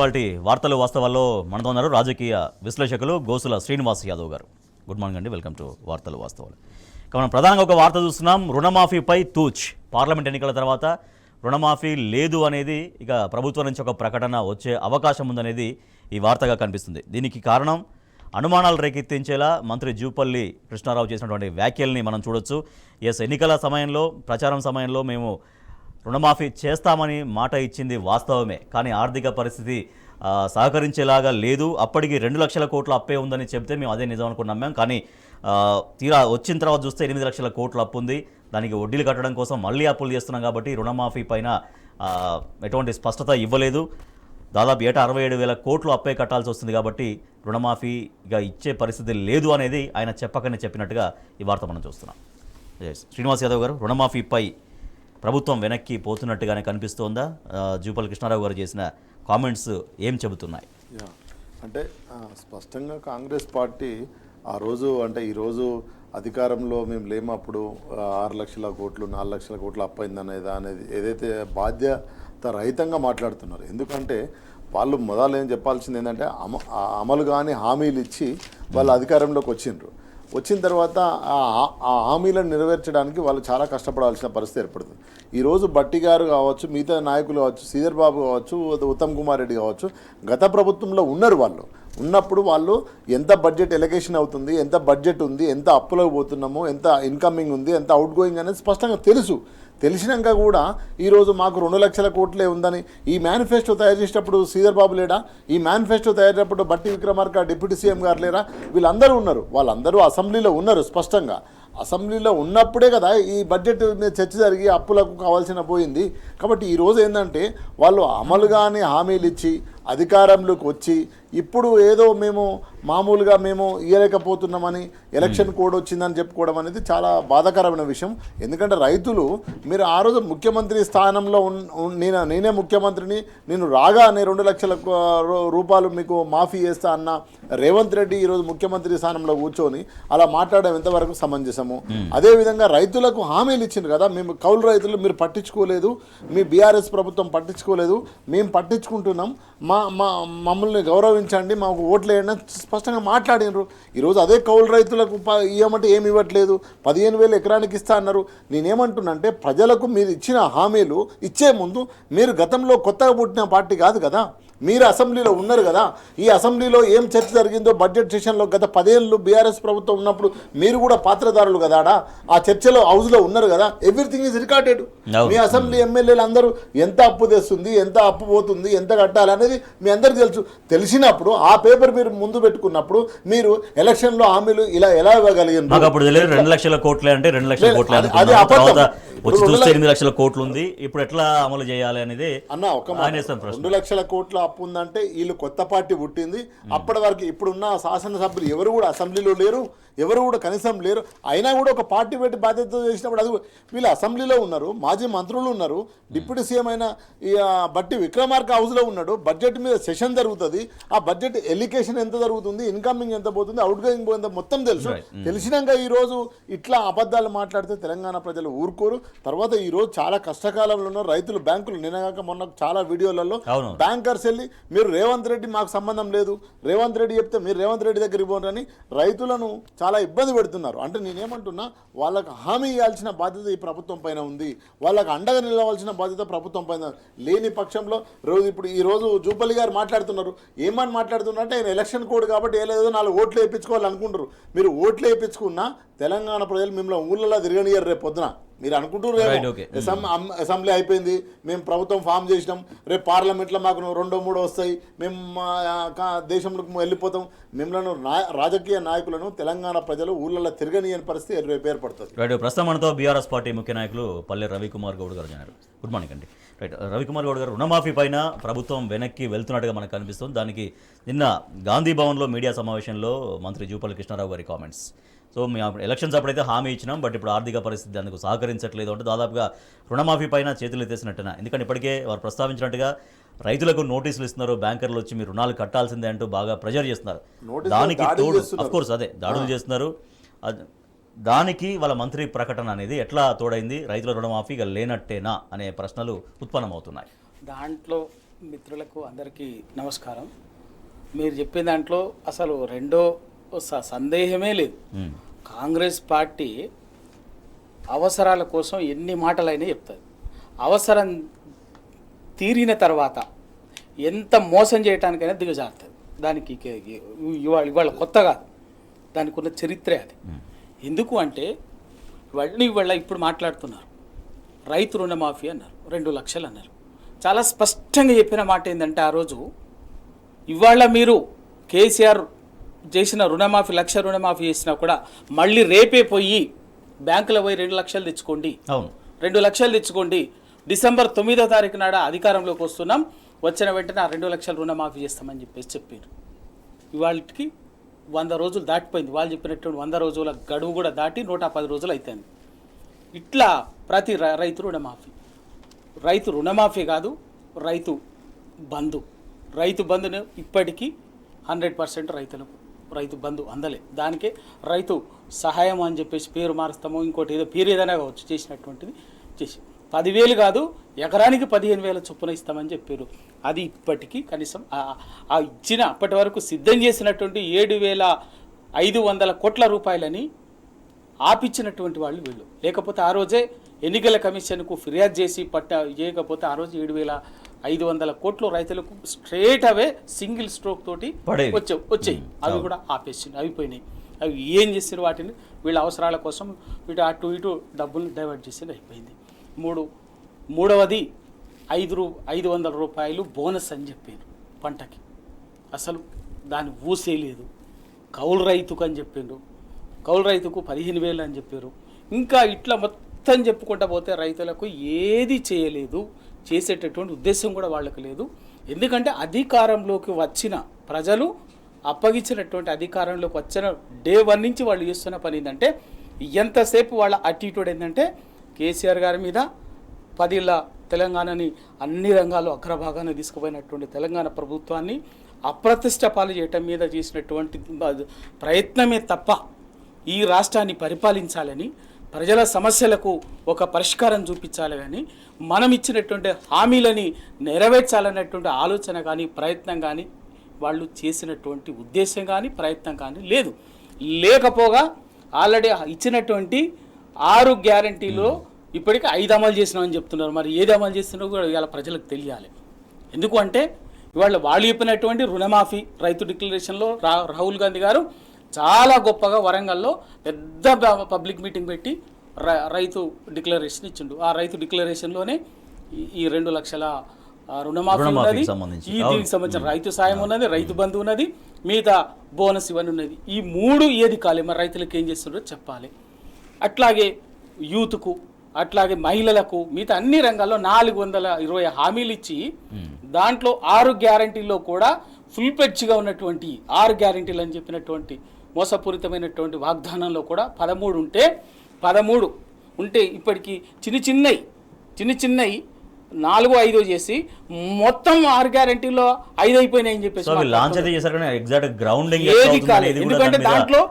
ఇవాల్టి వార్తలు వాస్తవాల్లో మనతో ఉన్నారు రాజకీయ విశ్లేషకులు గోసుల శ్రీనివాస్ యాదవ్ గారు. గుడ్ మార్నింగ్ అండి, వెల్కమ్ టు వార్తలు వాస్తవాలు. మనం ప్రధానంగా ఒక వార్త చూస్తున్నాం, రుణమాఫీపై తూచ్. పార్లమెంట్ ఎన్నికల తర్వాత రుణమాఫీ లేదు అనేది ఇక ప్రభుత్వం నుంచి ఒక ప్రకటన వచ్చే అవకాశం ఉందనేది ఈ వార్తగా కనిపిస్తుంది. దీనికి కారణం అనుమానాలు రేకెత్తించేలా మంత్రి జూపల్లి కృష్ణారావు చేసినటువంటి వ్యాఖ్యల్ని మనం చూడొచ్చు. ఎన్నికల సమయంలో, ప్రచారం సమయంలో మేము రుణమాఫీ చేస్తామని మాట ఇచ్చింది వాస్తవమే, కానీ ఆర్థిక పరిస్థితి సహకరించేలాగా లేదు. అప్పటికి 2 లక్షల కోట్ల అప్పే ఉందని చెప్తే మేము అదే నిజం అనుకున్నాం మేము, కానీ తీరా వచ్చిన తర్వాత చూస్తే 8 లక్షల కోట్ల అప్పు ఉంది. దానికి వడ్డీలు కట్టడం కోసం మళ్ళీ అప్పులు చేస్తున్నాం కాబట్టి రుణమాఫీ పైన ఎటువంటి స్పష్టత ఇవ్వలేదు. దాదాపు ఏటా 67,000 కోట్లు అప్పే కట్టాల్సి వస్తుంది కాబట్టి రుణమాఫీగా ఇచ్చే పరిస్థితి లేదు అనేది ఆయన చెప్పకనే చెప్పినట్టుగా ఈ వార్త మనం చూస్తున్నాం. శ్రీనివాస్ యాదవ్ గారు, రుణమాఫీపై ప్రభుత్వం వెనక్కి పోతున్నట్టుగానే కనిపిస్తోందా? జూపల్లి కృష్ణారావు గారు చేసిన కామెంట్స్ ఏం చెబుతున్నాయి? అంటే స్పష్టంగా కాంగ్రెస్ పార్టీ ఆ రోజు, అంటే ఈరోజు అధికారంలో మేము లేము, అప్పుడు 6 లక్షల కోట్లు 4 లక్షల కోట్లు అనేది ఏదైతే బాధ్యత రహితంగా మాట్లాడుతున్నారు. ఎందుకంటే వాళ్ళు మొదలు ఏం చెప్పాల్సింది ఏంటంటే అమలు కానీ హామీలు ఇచ్చి వాళ్ళు అధికారంలోకి వచ్చిన తర్వాత ఆ హామీలను నెరవేర్చడానికి వాళ్ళు చాలా కష్టపడాల్సిన పరిస్థితి ఏర్పడుతుంది. ఈరోజు బట్టి గారు కావచ్చు, మిగతా నాయకులు కావచ్చు, శ్రీధర్ బాబు కావచ్చు, ఉత్తమ్ కుమార్ రెడ్డి కావచ్చు, గత ప్రభుత్వంలో ఉన్నారు. వాళ్ళు ఉన్నప్పుడు వాళ్ళు ఎంత బడ్జెట్ ఎలకేషన్ అవుతుంది, ఎంత బడ్జెట్ ఉంది, ఎంత అప్పులకు పోతున్నామో, ఎంత ఇన్కమింగ్ ఉంది, ఎంత అవుట్ గోయింగ్ అనేది స్పష్టంగా తెలిసినాక కూడా ఈరోజు మాకు 2 లక్షల కోట్లే ఉందని ఈ మేనిఫెస్టో తయారు చేసేటప్పుడు శ్రీధర్ బాబు లేడా? ఈ మేనిఫెస్టో తయారు చేసేటప్పుడు బట్టి విక్రమార్క డిప్యూటీ సీఎం గారు లేరా? వీళ్ళందరూ ఉన్నారు. వాళ్ళందరూ అసెంబ్లీలో ఉన్నారు. స్పష్టంగా అసెంబ్లీలో ఉన్నప్పుడే కదా ఈ బడ్జెట్ మీద చర్చ జరిగి అప్పులకు కావాల్సిన పోయింది. కాబట్టి ఈరోజు ఏంటంటే వాళ్ళు అమలుగానే హామీలు ఇచ్చి అధికారంలోకి వచ్చి ఇప్పుడు ఏదో మేము మామూలుగా మేము ఇయ్యలేకపోతున్నామని ఎలక్షన్ కోడ్ వచ్చిందని చెప్పుకోవడం అనేది చాలా విషయం. ఎందుకంటే రైతులు, మీరు ఆ రోజు ముఖ్యమంత్రి స్థానంలో నేనే ముఖ్యమంత్రిని, నేను రాగానే 2 లక్షల రూపాయలు మీకు మాఫీ చేస్తా అన్న రేవంత్ రెడ్డి ఈరోజు ముఖ్యమంత్రి స్థానంలో కూర్చొని అలా మాట్లాడడం ఎంతవరకు సమంజసము? అదేవిధంగా రైతులకు హామీలు ఇచ్చింది కదా, మేము కౌలు రైతులు మీరు పట్టించుకోలేదు, మీ బీఆర్ఎస్ ప్రభుత్వం పట్టించుకోలేదు, మేము పట్టించుకుంటున్నాం, మమ్మల్ని గౌరవించండి, మాకు ఓట్లు వేయండి స్పష్టంగా మాట్లాడినారు. ఈరోజు అదే కౌలు రైతులకు ఇవ్వమంటే ఏమి ఇవ్వట్లేదు, 15,000 ఎకరానికి ఇస్తా అన్నారు. నేనేమంటున్నంటే ప్రజలకు మీరు ఇచ్చిన హామీలు ఇచ్చే ముందు మీరు గతంలో కొత్తగా పుట్టిన పార్టీ కాదు కదా, మీరు అసెంబ్లీలో ఉన్నారు కదా. ఈ అసెంబ్లీలో ఏం చర్చ జరిగిందో బడ్జెట్ సెషన్లో గత 10 ఏళ్ళు బీఆర్ఎస్ ప్రభుత్వం ఉన్నప్పుడు మీరు కూడా పాత్రదారులు కదా, ఆ చర్చలో హౌస్లో ఉన్నారు కదా. Everything is recorded. Me assembly ఎమ్మెల్యేలు అందరూ ఎంత అప్పు తెస్తుంది, ఎంత అప్పు పోతుంది, ఎంత కట్టాలి అనేది మీ అందరికీ తెలిసినప్పుడు ఆ పేపర్ మీరు ముందు పెట్టుకున్నప్పుడు మీరు ఎలక్షన్లో హామీలు ఎలా ఇవ్వగలిగారు? 2 లక్షల కోట్లే అంటే 2 లక్షల కోట్లే అది వచ్చి చూస్తే 8 లక్షల కోట్లు ఉంది. ఇప్పుడు ఎట్లా అమలు చేయాలి అనేది అన్న ఒక 2 లక్షల కోట్ల అప్పు ఉందంటే వీళ్ళు కొత్త పార్టీ పుట్టింది. అప్పటి వరకు ఇప్పుడున్న శాసనసభ్యులు ఎవరు కూడా అసెంబ్లీలో లేరు, ఎవరు కూడా కనీసం లేరు. అయినా కూడా ఒక పార్టీ పెట్టి బాధ్యత చేసినప్పుడు అది వీళ్ళు అసెంబ్లీలో ఉన్నారు, మాజీ మంత్రులు ఉన్నారు, డిప్యూటీ సీఎం అయిన బట్టి విక్రమార్క హౌస్లో ఉన్నాడు. బడ్జెట్ మీద సెషన్ జరుగుతుంది, ఆ బడ్జెట్ ఎలికేషన్ ఎంత జరుగుతుంది, ఇన్కమింగ్ ఎంత పోతుంది, అవుట్ గోయింగ్ ఎంత మొత్తం తెలుసు. తెలిసినాక ఈరోజు ఇట్లా అబద్ధాలు మాట్లాడితే తెలంగాణ ప్రజలు ఊరుకోరు. తర్వాత ఈరోజు చాలా కష్టకాలంలో ఉన్నారు రైతులు. బ్యాంకులు నిన్నగాక మొన్న చాలా వీడియోలలో బ్యాంకర్స్ వెళ్ళి మీరు రేవంత్ రెడ్డి మాకు సంబంధం లేదు, రేవంత్ రెడ్డి చెప్తే మీరు రేవంత్ రెడ్డి దగ్గరికి పోరని రైతులను చాలా ఇబ్బంది పెడుతున్నారు. అంటే నేనేమంటున్నా, వాళ్ళకు హామీ ఇవ్వాల్సిన బాధ్యత ఈ ప్రభుత్వం పైన ఉంది, వాళ్ళకు అండగా నిలవాల్సిన బాధ్యత ప్రభుత్వం పైన లేని పక్షంలో ఇప్పుడు ఈరోజు జూపల్లి గారు మాట్లాడుతున్నారు. ఏమని మాట్లాడుతున్నారంటే ఆయన ఎలక్షన్ కోడ్ కాబట్టి ఏదో 4 ఓట్లు వేయించుకోవాలనుకుంటారు. మీరు ఓట్లు వేయించుకున్నా తెలంగాణ ప్రజలు మిమ్మల్ని ఊళ్ళలో తిరగనియరు. రేపు పొద్దున మీరు అనుకుంటున్నారు అసెంబ్లీ అయిపోయింది, మేము ప్రభుత్వం ఫామ్ చేసినాం, రేపు పార్లమెంట్లో మాకు 2-3 వస్తాయి, మేము దేశంలోకి వెళ్ళిపోతాం. మిమ్మల్ని రాజకీయ నాయకులను తెలంగాణ ప్రజలు ఊళ్ళలో తిరగనియని పరిస్థితి రేపు ఏర్పడుతుంది. ప్రస్తుతం మనతో బీఆర్ఎస్ పార్టీ ముఖ్య నాయకులు పల్లె రవికుమార్ గౌడ్ గారు జాయిన్. గుడ్ మార్నింగ్ అండి. రవికుమార్ గౌడ్ గారు, రుణమాఫీ పైన ప్రభుత్వం వెనక్కి వెళ్తున్నట్టుగా మనకు కనిపిస్తుంది. దానికి నిన్న గాంధీ భవన్లో మీడియా సమావేశంలో మంత్రి జూపల్లి కృష్ణారావు గారి కామెంట్స్. సో మేము ఎలక్షన్స్ అప్పుడైతే హామీ ఇచ్చినాం, బట్ ఇప్పుడు ఆర్థిక పరిస్థితి అందుకు సహకరించట్లేదు అంటే దాదాపుగా రుణమాఫీ పైన చేతులు ఎత్తేసినట్టున. ఎందుకంటే ఇప్పటికే వారు ప్రస్తావించినట్టుగా రైతులకు నోటీసులు ఇస్తున్నారు, బ్యాంకర్లు వచ్చి మీరు రుణాలు కట్టాల్సిందే అంటూ బాగా ప్రెజర్ చేస్తున్నారు. దానికి తోడు అఫ్కోర్స్ అదే దాడులు చేస్తున్నారు. దానికి వాళ్ళ మంత్రి ప్రకటన అనేది ఎట్లా తోడైంది? రైతుల రుణమాఫీ లేనట్టేనా అనే ప్రశ్నలు ఉత్పన్నమవుతున్నాయి. దాంట్లో మిత్రులకు అందరికీ నమస్కారం. మీరు చెప్పిన దాంట్లో అసలు రెండో సందేహమే లేదు. కాంగ్రెస్ పార్టీ అవసరాల కోసం ఎన్ని మాటలైనా చెప్తుంది. అవసరం తీరిన తర్వాత ఎంత మోసం చేయడానికైనా దిగజారుతుంది. దానికి ఇవాళ కొత్త కాదు, దానికి ఉన్న చరిత్రే అది. ఎందుకు అంటే ఇవాళ ఇప్పుడు మాట్లాడుతున్నారు, రైతు రుణమాఫీ అన్నారు, 2 లక్షలు అన్నారు. చాలా స్పష్టంగా చెప్పిన మాట ఏంటంటే, ఆ రోజు ఇవాళ మీరు కేసీఆర్ చేసిన రుణమాఫీ, 1 లక్ష రుణమాఫీ చేసినా కూడా మళ్ళీ రేపే పోయి బ్యాంకులో పోయి 2 లక్షలు తెచ్చుకోండి, 2 లక్షలు తెచ్చుకోండి, డిసెంబర్ 9వ తారీఖు నాడు అధికారంలోకి వస్తున్నాం, వచ్చిన వెంటనే ఆ 2 లక్షల రుణమాఫీ చేస్తామని చెప్పేసి చెప్పారు. ఇవాళకి 100 రోజులు దాటిపోయింది. వాళ్ళు చెప్పినటువంటి 100 రోజుల గడువు కూడా దాటి 110 రోజులు అవుతుంది. ఇట్లా ప్రతి రైతు రుణమాఫీ కాదు, రైతు బంధును ఇప్పటికీ 100% రైతు బంధు అందలే. దానికే రైతు సహాయం అని చెప్పేసి పేరు మారుస్తామో ఇంకోటి ఏదో పేరు ఏదైనా కావచ్చు చేసినటువంటిది చేసి 10,000 కాదు, ఎకరానికి 15,000 చొప్పున ఇస్తామని చెప్పారు. అది ఇప్పటికీ కనీసం ఆ ఇచ్చిన అప్పటి వరకు సిద్ధం చేసినటువంటి 7,500 కోట్ల రూపాయలని ఆపిచ్చినటువంటి వాళ్ళు వీళ్ళు. లేకపోతే ఆ రోజే ఎన్నికల కమిషన్కు ఫిర్యాదు చేసి చేయకపోతే ఆ రోజు 7,500 కోట్లు రైతులకు స్ట్రేట్ అవే సింగిల్ స్ట్రోక్ తోటి వచ్చాయి. అవి కూడా ఆపేసింది, అయిపోయినాయి. అవి ఏం చేసారు, వాటిని వీళ్ళ అవసరాల కోసం వీటి అటు ఇటు డబ్బులు డైవర్ట్ చేసేది అయిపోయింది. మూడవది 500 రూపాయలు బోనస్ అని చెప్పారు పంటకి. అసలు దాన్ని ఊసేయలేదు. కౌలు రైతుకు అని చెప్పిండ్రు, కౌలు రైతుకు 15,000 అని చెప్పారు. ఇంకా ఇట్లా మొత్తం చెప్పుకుంటా పోతే రైతులకు ఏది చేయలేదు, చేసేటటువంటి ఉద్దేశం కూడా వాళ్ళకు లేదు. ఎందుకంటే అధికారంలోకి వచ్చిన ప్రజలు అప్పగించినటువంటి అధికారంలోకి వచ్చిన డే 1 నుంచి వాళ్ళు చేస్తున్న పని ఏంటంటే, ఎంతసేపు వాళ్ళ అటిట్యూడ్ ఏంటంటే కేసీఆర్ గారి మీద 10 ఏళ్ళ తెలంగాణని అన్ని రంగాల్లో అగ్రభాగాన్ని తీసుకుపోయినటువంటి తెలంగాణ ప్రభుత్వాన్ని అప్రతిష్ట పాలు చేయటం మీద చేసినటువంటి ప్రయత్నమే తప్ప ఈ రాష్ట్రాన్ని పరిపాలించాలని, ప్రజల సమస్యలకు ఒక పరిష్కారం చూపించాలి కానీ మనం ఇచ్చినటువంటి హామీలని నెరవేర్చాలనేటువంటి ఆలోచన కానీ ప్రయత్నం కానీ వాళ్ళు చేసినటువంటి ఉద్దేశం కానీ ప్రయత్నం కానీ లేదు. లేకపోగా ఆల్రెడీ ఇచ్చినటువంటి 6 గ్యారంటీలో ఇప్పటికీ 5 అమలు చేసినామని చెప్తున్నారు. మరి ఏది అమలు చేస్తున్నారో కూడా ఇవాళ ప్రజలకు తెలియాలి. ఎందుకు అంటే ఇవాళ వాళ్ళు చెప్పినటువంటి రుణమాఫీ రైతు డిక్లరేషన్లో రాహుల్ గాంధీ గారు చాలా గొప్పగా వరంగల్లో పెద్ద పబ్లిక్ మీటింగ్ పెట్టి రైతు డిక్లరేషన్ ఇచ్చిండు. ఆ రైతు డిక్లరేషన్లోనే ఈ 2 లక్షల రుణమాఫీ ఉన్నది, ఈ దీనికి సంబంధించిన రైతు సాయం ఉన్నది, రైతు బంధు ఉన్నది, మిగతా బోనస్ ఇవన్నీ ఉన్నది. ఈ 3 ఏది కాలే, మరి రైతులకు ఏం చేస్తుండో చెప్పాలి. అట్లాగే యూత్కు, అట్లాగే మహిళలకు, మిగతా అన్ని రంగాల్లో 420 హామీలు ఇచ్చి దాంట్లో 6 గ్యారంటీల్లో కూడా ఫుల్ ప్లెడ్జ్గా ఉన్నటువంటి 6 గ్యారంటీలు అని చెప్పినటువంటి మోసపూరితమైనటువంటి వాగ్దానంలో కూడా 13 ఉంటే ఇప్పటికీ చిన్న చిన్నవి 4-5 చేసి మొత్తం 6 గ్యారంటీలో 5 అయిపోయినాయని చెప్పేసి ఎందుకంటే దాంట్లో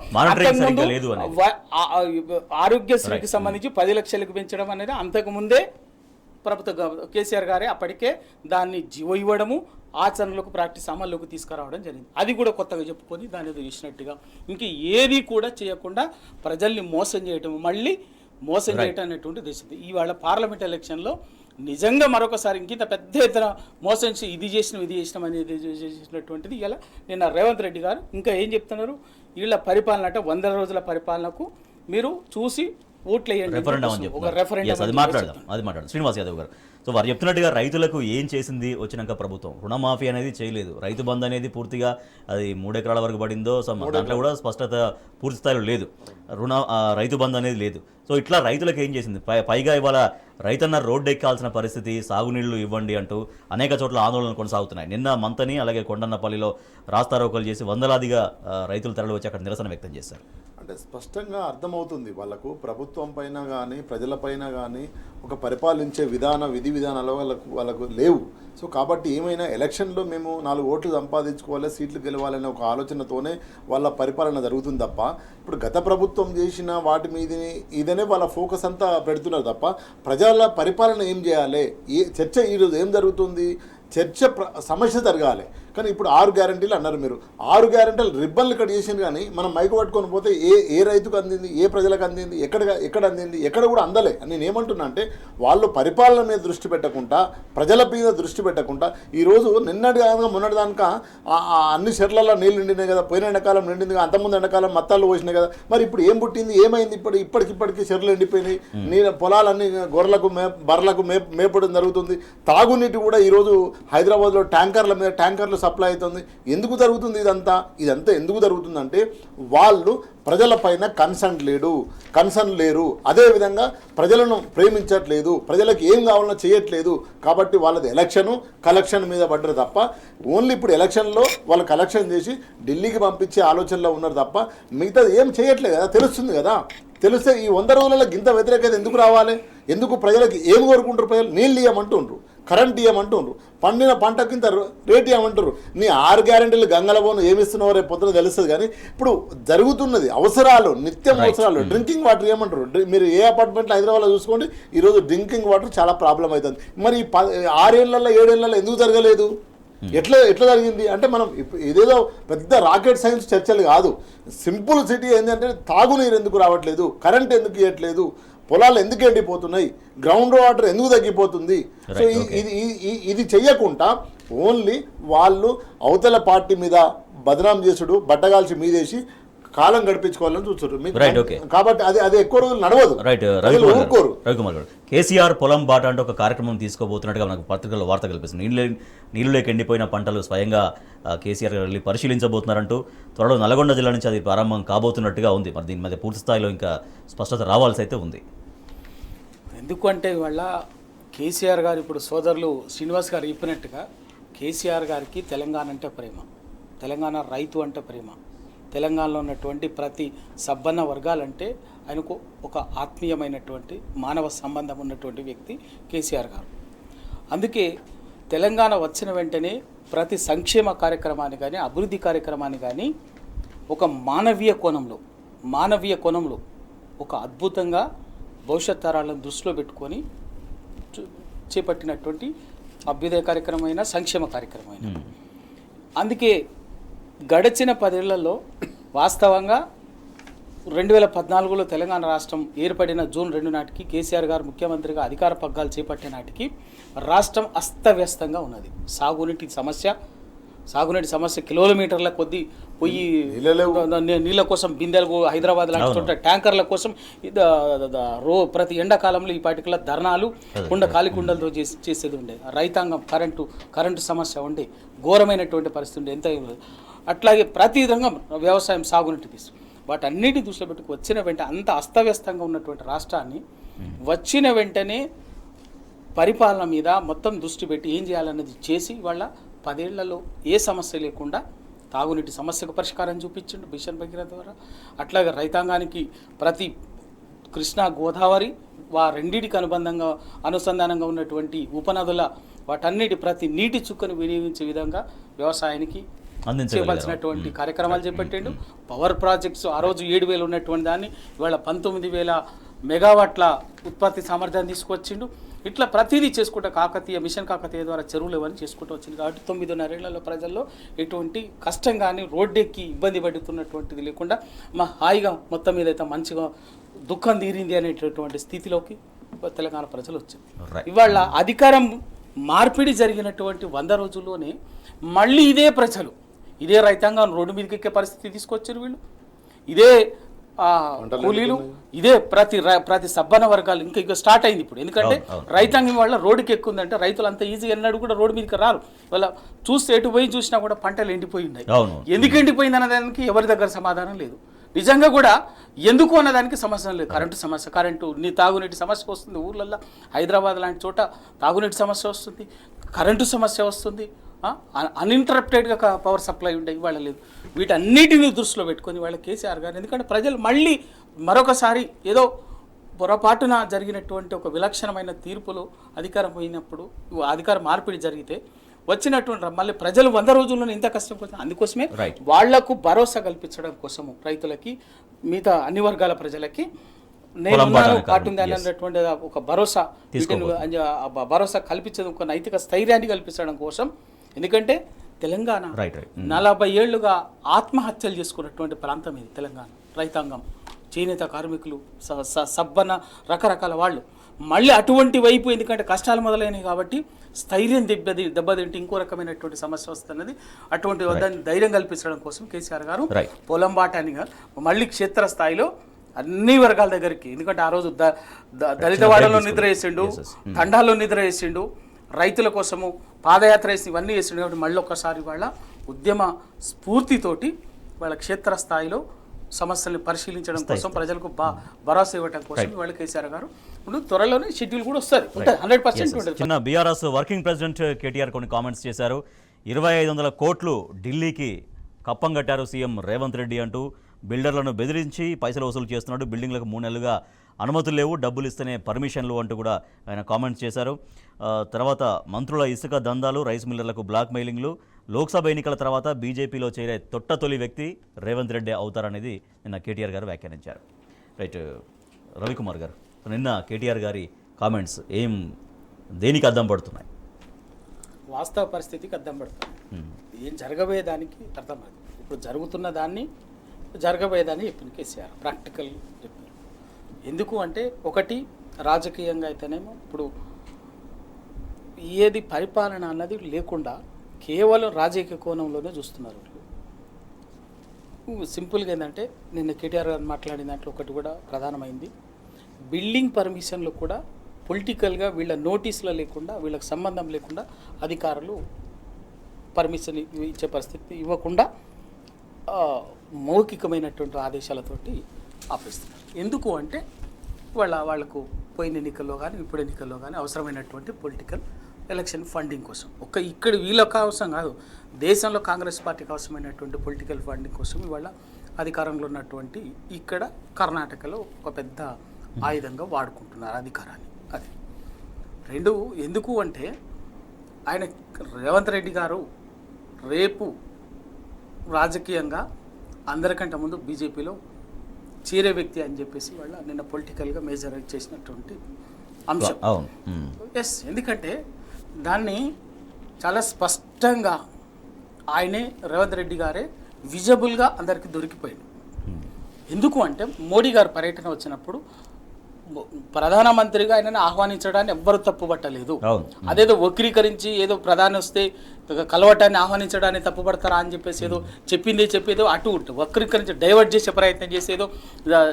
ఆరోగ్యశ్రీకి సంబంధించి 10 లక్షలకు పెంచడం అనేది అంతకుముందే ప్రభుత్వ కేసీఆర్ గారే అప్పటికే దాన్ని జీవో ఇవ్వడము, ఆచరణలకు ప్రాక్టీస్ అమల్లోకి తీసుకురావడం జరిగింది. అది కూడా కొత్తగా చెప్పుకొని దాని ఏదో చేసినట్టుగా ఇంక ఏది కూడా చేయకుండా ప్రజల్ని మోసం చేయటం, మళ్ళీ మోసం చేయటం అనేటువంటి దేశం. ఇవాళ పార్లమెంట్ ఎలక్షన్లో నిజంగా మరొకసారి ఇంకింత పెద్ద ఎత్తున మోసం ఇది చేసినాం అనేది చేసినటువంటిది. ఇలా నిన్న రేవంత్ రెడ్డి గారు ఇంకా ఏం చెప్తున్నారు, వీళ్ళ పరిపాలన అంటే 100 రోజుల పరిపాలనకు మీరు చూసి ఓట్లు వేయండి, ఒక రెఫరెండం. అది మాట్లాడదాం శ్రీనివాస్ యాదవ్ గారు. సో వారు చెప్తున్నట్టుగా రైతులకు ఏం చేసింది వచ్చినాక ప్రభుత్వం? రుణమాఫీ అనేది చేయలేదు, రైతు బంధు అనేది పూర్తిగా అది 3 ఎకరాల వరకు పడిందో దాంట్లో కూడా స్పష్టత పూర్తి స్థాయిలో లేదు. రైతు బంధు అనేది లేదు. సో ఇట్లా రైతులకు ఏం చేసింది? పైగా ఇవాళ రైతన్న రోడ్డు ఎక్కాల్సిన పరిస్థితి, సాగునీళ్లు ఇవ్వండి అంటూ అనేక చోట్ల ఆందోళనలు కొనసాగుతున్నాయి. నిన్న మంతని అలాగే కొండన్నపల్లిలో రాస్తారోకలు చేసి వందలాదిగా రైతులు తరలి వచ్చి అక్కడ నిరసన వ్యక్తం చేశారు. అంటే స్పష్టంగా అర్థమవుతుంది వాళ్ళకు ప్రభుత్వం పైన కానీ ప్రజలపైన కానీ ఒక పరిపాలించే విధి విధానాలు వాళ్ళకు లేవు. సో కాబట్టి ఏమైనా ఎలక్షన్లో మేము 4 ఓట్లు సంపాదించుకోవాలి, సీట్లు గెలవాలనే ఒక ఆలోచనతోనే వాళ్ళ పరిపాలన జరుగుతుంది తప్ప, ఇప్పుడు గత ప్రభుత్వం చేసిన వాటి మీదని ఇదనే వాళ్ళ ఫోకస్ అంతా పెడుతున్నారు తప్ప ప్రజల పరిపాలన ఏం చేయాలి, చర్చ ఈరోజు ఏం జరుగుతుంది? సమస్య జరగాలి. కానీ ఇప్పుడు 6 గ్యారంటీలు అన్నారు మీరు. 6 గ్యారంటీలు రిబ్బన్లు కట్ చేసింది, కానీ మనం మైకు పట్టుకొని పోతే ఏ రైతుకు అందింది, ఏ ప్రజలకు అందింది, ఎక్కడ అందింది, ఎక్కడ కూడా అందలే. నేను ఏమంటున్నా అంటే వాళ్ళు పరిపాలన మీద దృష్టి పెట్టకుండా, ప్రజల మీద దృష్టి పెట్టకుండా, ఈరోజు మొన్నటి దానిక అన్ని చెర్లలో నీళ్ళు నిండినాయి కదా, పోయిన ఎండాకాలం నిండింది కదా, అంతకుముందు ఎండాకాలం మత్తాలు పోసినాయి కదా, మరి ఇప్పుడు ఏం పుట్టింది, ఏమైంది? ఇప్పటికిప్పటికీ చెర్లు ఎండిపోయినాయి, నీళ్ళ పొలాలన్నీ గొర్రెలకు బర్రెలకు మేపడం జరుగుతుంది. తాగునీటి కూడా ఈరోజు హైదరాబాద్లో ట్యాంకర్లు సప్లై అవుతుంది. ఎందుకు జరుగుతుంది ఇదంతా ఎందుకు జరుగుతుందంటే వాళ్ళు ప్రజలపైన కన్సర్న్ లేరు, అదేవిధంగా ప్రజలను ప్రేమించట్లేదు, ప్రజలకు ఏం కావాలన్నా చేయట్లేదు. కాబట్టి వాళ్ళది కలెక్షన్ మీద పడ్డారు తప్ప, ఓన్లీ ఇప్పుడు ఎలక్షన్లో వాళ్ళు కలెక్షన్ చేసి ఢిల్లీకి పంపించే ఆలోచనలో ఉన్నారు తప్ప మిగతాది ఏం చేయట్లేదు కదా. తెలుస్తుంది కదా. తెలిస్తే ఈ 100 రోజులలో గింత వ్యతిరేకత ఎందుకు రావాలి? ఎందుకు ప్రజలకు ఏం కోరుకుంటారు? ప్రజలు నీళ్ళు ఇవ్వమంటుండ్రు, కరెంట్ ఇవ్వమంటుండ్రు, పండిన పంటకి ఇంత రేట్ ఇవ్వమంటారు. నీ 6 గ్యారెంటీలు గంగలబోను ఏమిస్తున్నావో రేపు పొద్దున తెలుస్తుంది. కానీ ఇప్పుడు జరుగుతున్నది నిత్యం అవసరాలు. డ్రింకింగ్ వాటర్ ఏమంటారు? మీరు ఏ అపార్ట్మెంట్లో హైదరాబాద్లో చూసుకోండి, ఈరోజు డ్రింకింగ్ వాటర్ చాలా ప్రాబ్లం అవుతుంది. మరి 6 ఏళ్లలో 7 ఏళ్లలో ఎందుకు జరగలేదు? ఎట్లా జరిగింది అంటే మనం ఇదేదో పెద్ద రాకెట్ సైన్స్ చర్చలు కాదు. సింపుల్ సిటీ ఏంటంటే తాగునీరు ఎందుకు రావట్లేదు, కరెంట్ ఎందుకు ఇవ్వట్లేదు, పొలాలు ఎందుకు ఎండిపోతున్నాయి, గ్రౌండ్ వాటర్ ఎందుకు తగ్గిపోతుంది. సో ఇది చెయ్యకుండా ఓన్లీ వాళ్ళు అవతల పార్టీ మీద బదనాం చేసుడు, బట్టగాల్చి మీదేసి కాలం గడిపించుకోవాలని చూస్తారు. కాబట్టి అది ఎక్కువ రోజులు నడవదు. రవికుమార్ గారు, కేసీఆర్ పొలం బాట అంటే ఒక కార్యక్రమం తీసుకోబోతున్నట్టుగా మనకు పత్రికల్లో వార్త కల్పిస్తుంది. నీళ్ళలోకి ఎండిపోయిన పంటలు స్వయంగా కేసీఆర్ గారు వెళ్ళి పరిశీలించబోతున్నారంటూ త్వరలో నల్గొండ జిల్లా నుంచి అది ప్రారంభం కాబోతున్నట్టుగా ఉంది. మరి దీని మీద పూర్తి స్థాయిలో ఇంకా స్పష్టత రావాల్సి అయితే ఉంది. ఎందుకంటే ఇవాళ కేసీఆర్ గారు ఇప్పుడు సోదరులు శ్రీనివాస్ గారు చెప్పినట్టుగా కేసీఆర్ గారికి తెలంగాణ అంటే ప్రేమ, తెలంగాణ రైతు అంటే ప్రేమ, తెలంగాణలో ఉన్నటువంటి ప్రతి సబ్బన్న వర్గాలంటే ఆయనకు ఒక ఆత్మీయమైనటువంటి మానవ సంబంధం ఉన్నటువంటి వ్యక్తి కేసీఆర్ గారు. అందుకే తెలంగాణ వచ్చిన వెంటనే ప్రతి సంక్షేమ కార్యక్రమాన్ని కానీ, అభివృద్ధి కార్యక్రమాన్ని కానీ ఒక మానవీయ కోణంలో ఒక అద్భుతంగా భవిష్యత్ తరాలను దృష్టిలో పెట్టుకొని చేపట్టినటువంటి అభ్యుదయ కార్యక్రమమైన, సంక్షేమ కార్యక్రమమైన. అందుకే గడిచిన 10 ఏళ్లలో వాస్తవంగా 2014లో తెలంగాణ రాష్ట్రం ఏర్పడిన జూన్ 2 నాటికి కేసీఆర్ గారు ముఖ్యమంత్రిగా అధికార పగ్గాలు చేపట్టే నాటికి రాష్ట్రం అస్తవ్యస్తంగా ఉన్నది. సాగునీటి సమస్య కిలోమీటర్ల కొద్దీ పోయి నీళ్ళ కోసం బిందెలకు హైదరాబాద్ లాంటి చోట ట్యాంకర్ల కోసం ప్రతి ఎండాకాలంలో ఈ పాటికల ధర్నాలు ఖాళీ కుండలతో చేసేది ఉండే. రైతాంగం కరెంటు సమస్య ఉండే, ఘోరమైనటువంటి పరిస్థితి ఉండే. ఎంత అట్లాగే ప్రతి విధంగా వ్యవసాయం, సాగునీటి వాటన్నిటి దృష్టిలో పెట్టుకు వచ్చిన వెంటనే అంత అస్తవ్యస్తంగా ఉన్నటువంటి రాష్ట్రాన్ని వచ్చిన వెంటనే పరిపాలన మీద మొత్తం దృష్టి పెట్టి ఏం చేయాలన్నది చేసి వాళ్ళ 10 ఏళ్లలో ఏ సమస్య లేకుండా తాగునీటి సమస్యకు పరిష్కారం చూపించిండు మిషన్ భగీరథ ద్వారా. అట్లాగే రైతాంగానికి ప్రతి కృష్ణా, గోదావరి రెండింటికి అనుసంధానంగా ఉన్నటువంటి ఉపనదుల వాటన్నిటి ప్రతి నీటి చుక్కను వినియోగించే విధంగా వ్యవసాయానికి చేయవలసినటువంటి కార్యక్రమాలు చేపట్టిండు. పవర్ ప్రాజెక్ట్స్ ఆ రోజు 7,000 ఉన్నటువంటి దాన్ని ఇవాళ 19,000 మెగావాట్ల ఉత్పత్తి సామర్థ్యాన్ని తీసుకొచ్చిండు. ఇట్లా ప్రతిదీ చేసుకుంటూ మిషన్ కాకతీయ ద్వారా చెరువులు ఇవన్నీ చేసుకుంటూ వచ్చింది. కాబట్టి 9.5 ఏళ్లలో ప్రజల్లో ఎటువంటి కష్టం కానీ, రోడ్డెక్కి ఇబ్బంది పడుతున్నటువంటిది లేకుండా హాయిగా మొత్తం మీద అయితే మంచిగా దుఃఖం తీరింది అనేటటువంటి స్థితిలోకి తెలంగాణ ప్రజలు వచ్చింది. ఇవాళ అధికారం మార్పిడి జరిగినటువంటి 100 రోజుల్లోనే మళ్ళీ ఇదే రైతాంగం రోడ్డు మీదకి ఎక్కే పరిస్థితి తీసుకొచ్చారు వీళ్ళు. ఇదే కూలీలు, ఇదే ప్రతి సబ్బన వర్గాలు ఇంకా స్టార్ట్ అయింది ఇప్పుడు. ఎందుకంటే రైతాంగం వల్ల రోడ్డుకి ఎక్కుందంటే రైతులు అంత ఈజీగా ఎన్నడూ కూడా రోడ్డు మీదకి రారు. వాళ్ళ ఎటు పోయి చూసినా కూడా పంటలు ఎండిపోయి ఉన్నాయి. ఎందుకు ఎండిపోయింది అన్నదానికి ఎవరి దగ్గర సమాధానం లేదు. నిజంగా కూడా ఎందుకు అన్నదానికి సమస్య లేదు. తాగునీటి సమస్య వస్తుంది ఊర్లల్లో. హైదరాబాద్ లాంటి చోట తాగునీటి సమస్య వస్తుంది, కరెంటు సమస్య వస్తుంది, అన్ఇంటరప్టెడ్గా పవర్ సప్లై ఉండే, ఇవాళ లేదు. వీటన్నిటిని దృష్టిలో పెట్టుకొని వాళ్ళ కేసీఆర్ గారు, ఎందుకంటే ప్రజలు మళ్ళీ మరొకసారి ఏదో పొరపాటున జరిగినటువంటి ఒక విలక్షణమైన తీర్పులో అధికారం పోయినప్పుడు, అధికార మార్పిడి జరిగితే వచ్చినటువంటి మళ్ళీ ప్రజలు 100 రోజుల్లోనే ఇంత కష్టం కోసం, అందుకోసమే వాళ్లకు భరోసా కల్పించడం కోసము రైతులకి, మిగతా అన్ని వర్గాల ప్రజలకి నేను పొలం ఉన్నాను, బాట పార్టీ ఉంది కారణం. అన్నటువంటి ఒక భరోసా భరోసా కల్పించేందుకు, ఒక నైతిక స్థైర్యాన్ని కల్పించడం కోసం. ఎందుకంటే తెలంగాణ రైట్ 40 ఏళ్లుగా ఆత్మహత్యలు చేసుకున్నటువంటి ప్రాంతం ఇది తెలంగాణ. రైతాంగం, చేనేత కార్మికులు, సబ్బన రకరకాల వాళ్ళు మళ్ళీ అటువంటి వైపు, ఎందుకంటే కష్టాలు మొదలైనవి కాబట్టి స్థైర్యం దెబ్బతింటే ఇంకో రకమైనటువంటి సమస్య వస్తున్నది. అటువంటి వద్దని ధైర్యం కల్పించడం కోసం కేసీఆర్ గారు పొలం బాటాన్ని మళ్ళీ క్షేత్రస్థాయిలో అన్ని వర్గాల దగ్గరికి, ఎందుకంటే ఆ రోజు దళితవాడలో నిద్ర వేసిండు, తండాల్లో నిద్ర వేసిండు, రైతుల కోసము పాదయాత్ర వేసి ఇవన్నీ వేసిండు. కాబట్టి మళ్ళీ ఒక్కసారి వాళ్ళ ఉద్యమ స్ఫూర్తితోటి వాళ్ళ క్షేత్రస్థాయిలో సమస్యల్ని పరిశీలించడం కోసం, ప్రజలకు భరోసా ఇవ్వడం కోసం వాళ్ళ కేసీఆర్ గారు త్వరలోనే షెడ్యూల్ కూడా వస్తుంది, ఉంటుంది 100% ఉంటుంది. చిన్న బీఆర్ఎస్ వర్కింగ్ ప్రెసిడెంట్ కేటీఆర్ కొన్ని కామెంట్స్ చేశారు. 2500 కోట్లు ఢిల్లీకి కప్పం కట్టారు సీఎం రేవంత్ రెడ్డి అంటూ బిల్డర్లను బెదిరించి పైసలు వసూలు చేస్తున్నాడు, బిల్డింగ్లకు 3 నెలలుగా అనుమతులు లేవు, డబ్బులు ఇస్తేనే పర్మిషన్లు అంటూ కూడా ఆయన కామెంట్స్ చేశారు. తర్వాత మంత్రుల ఇసుక దందాలు, రైస్ మిల్లర్లకు బ్లాక్ మెయిలింగ్లు, లోక్సభ ఎన్నికల తర్వాత బీజేపీలో చేరే తొలి వ్యక్తి రేవంత్ రెడ్డి అవుతారనేది నిన్న కేటీఆర్ గారు వ్యాఖ్యానించారు. రైట్ రవికుమార్ గారు, నిన్న కేటీఆర్ గారి కామెంట్స్ దేనికి అద్దం పడుతున్నాయి? వాస్తవ పరిస్థితికి అద్దం పడుతుంది. ఏం జరగబోయేదానికి అర్థమవుతుంది. ఇప్పుడు జరుగుతున్న దాన్ని జరగబోయేదాన్ని చెప్పింది కేసీఆర్, ప్రాక్టికల్ చెప్పారు. ఎందుకు అంటే, ఒకటి రాజకీయంగా అయితేనేమో ఇప్పుడు ఏది పరిపాలన అన్నది లేకుండా కేవలం రాజకీయ కోణంలోనే చూస్తున్నారు. సింపుల్గా ఏంటంటే, నిన్న కేటీఆర్ గారు మాట్లాడిన దాంట్లో ఒకటి కూడా ప్రధానమైంది, బిల్డింగ్ పర్మిషన్లు కూడా పొలిటికల్గా వీళ్ళ నోటీసులు లేకుండా, వీళ్ళకి సంబంధం లేకుండా అధికారులు పర్మిషన్ ఇచ్చే పరిస్థితి ఇవ్వకుండా మౌఖికమైనటువంటి ఆదేశాలతోటి ఆపేస్తున్నారు. ఎందుకు అంటే, వాళ్లకు పోయిన ఎన్నికల్లో కానీ ఇప్పుడు ఎన్నికల్లో కానీ అవసరమైనటువంటి పొలిటికల్ ఎలక్షన్ ఫండింగ్ కోసం, ఇక్కడ వీళ్ళకి అవసరం కాదు, దేశంలో కాంగ్రెస్ పార్టీకి అవసరమైనటువంటి పొలిటికల్ ఫండింగ్ కోసం ఇవాళ అధికారంలో ఉన్నటువంటి ఇక్కడ కర్ణాటకలో ఒక పెద్ద ఆయుధంగా వాడుకుంటున్నారు అధికారాన్ని. అది రెండు. ఎందుకు అంటే, ఆయన రేవంత్ రెడ్డి గారు రేపు రాజకీయంగా అందరికంటే ముందు బీజేపీలో చేరే వ్యక్తి అని చెప్పేసి వాళ్ళ నిన్న పొలిటికల్గా మేజర్ చేసినటువంటి అంశం. ఎస్, ఎందుకంటే దాన్ని చాలా స్పష్టంగా ఆయనే రేవంత్ రెడ్డి గారే విజబుల్గా అందరికీ దొరికిపోయింది. ఎందుకు అంటే, మోడీ గారు పర్యటన వచ్చినప్పుడు ప్రధానమంత్రిగా ఆయనను ఆహ్వానించడాన్ని ఎవ్వరు తప్పుపట్టలేదు. అదేదో వక్రీకరించి ఏదో ప్రధాని వస్తే కలవటాన్ని ఆహ్వానించడాన్ని తప్పుపడతారా అని చెప్పేసి ఏదో చెప్పేదో అటు వక్రీకరించి డైవర్ట్ చేసే ప్రయత్నం చేసేదో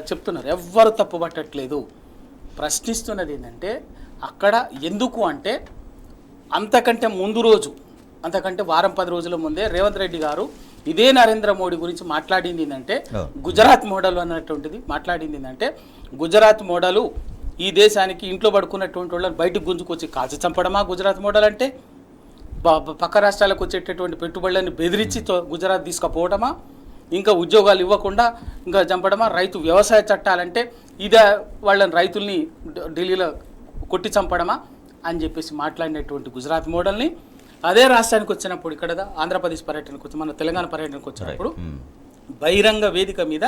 చెప్తున్నారు. ఎవ్వరు తప్పుపట్టట్లేదు. ప్రశ్నిస్తున్నది ఏంటంటే, అక్కడ ఎందుకు అంటే, అంతకంటే ముందు రోజు, అంతకంటే వారం 10 రోజుల ముందే రేవంత్ రెడ్డి గారు ఇదే నరేంద్ర మోడీ గురించి మాట్లాడింది ఏంటంటే, గుజరాత్ మోడల్ అన్నటువంటిది మాట్లాడింది ఏంటంటే, గుజరాత్ మోడలు ఈ దేశానికి ఇంట్లో పడుకున్నటువంటి వాళ్ళని బయటకు గుంజుకొచ్చి కాల్చి చంపడమా గుజరాత్ మోడల్ అంటే? పక్క రాష్ట్రాలకు వచ్చేటటువంటి పెట్టుబడులను బెదిరించి గుజరాత్ తీసుకుపోవడమా? ఇంకా ఉద్యోగాలు ఇవ్వకుండా ఇంకా చంపడమా? రైతు వ్యవసాయ చట్టాలంటే ఇదే వాళ్ళని రైతుల్ని ఢిల్లీలో కొట్టి చంపడమా అని చెప్పేసి మాట్లాడినటువంటి గుజరాత్ మోడల్ని అదే రాష్ట్రానికి వచ్చినప్పుడు, ఇక్కడ ఆంధ్రప్రదేశ్ పర్యటనకు వచ్చి, మన తెలంగాణ పర్యటనకు వచ్చినప్పుడు బహిరంగ వేదిక మీద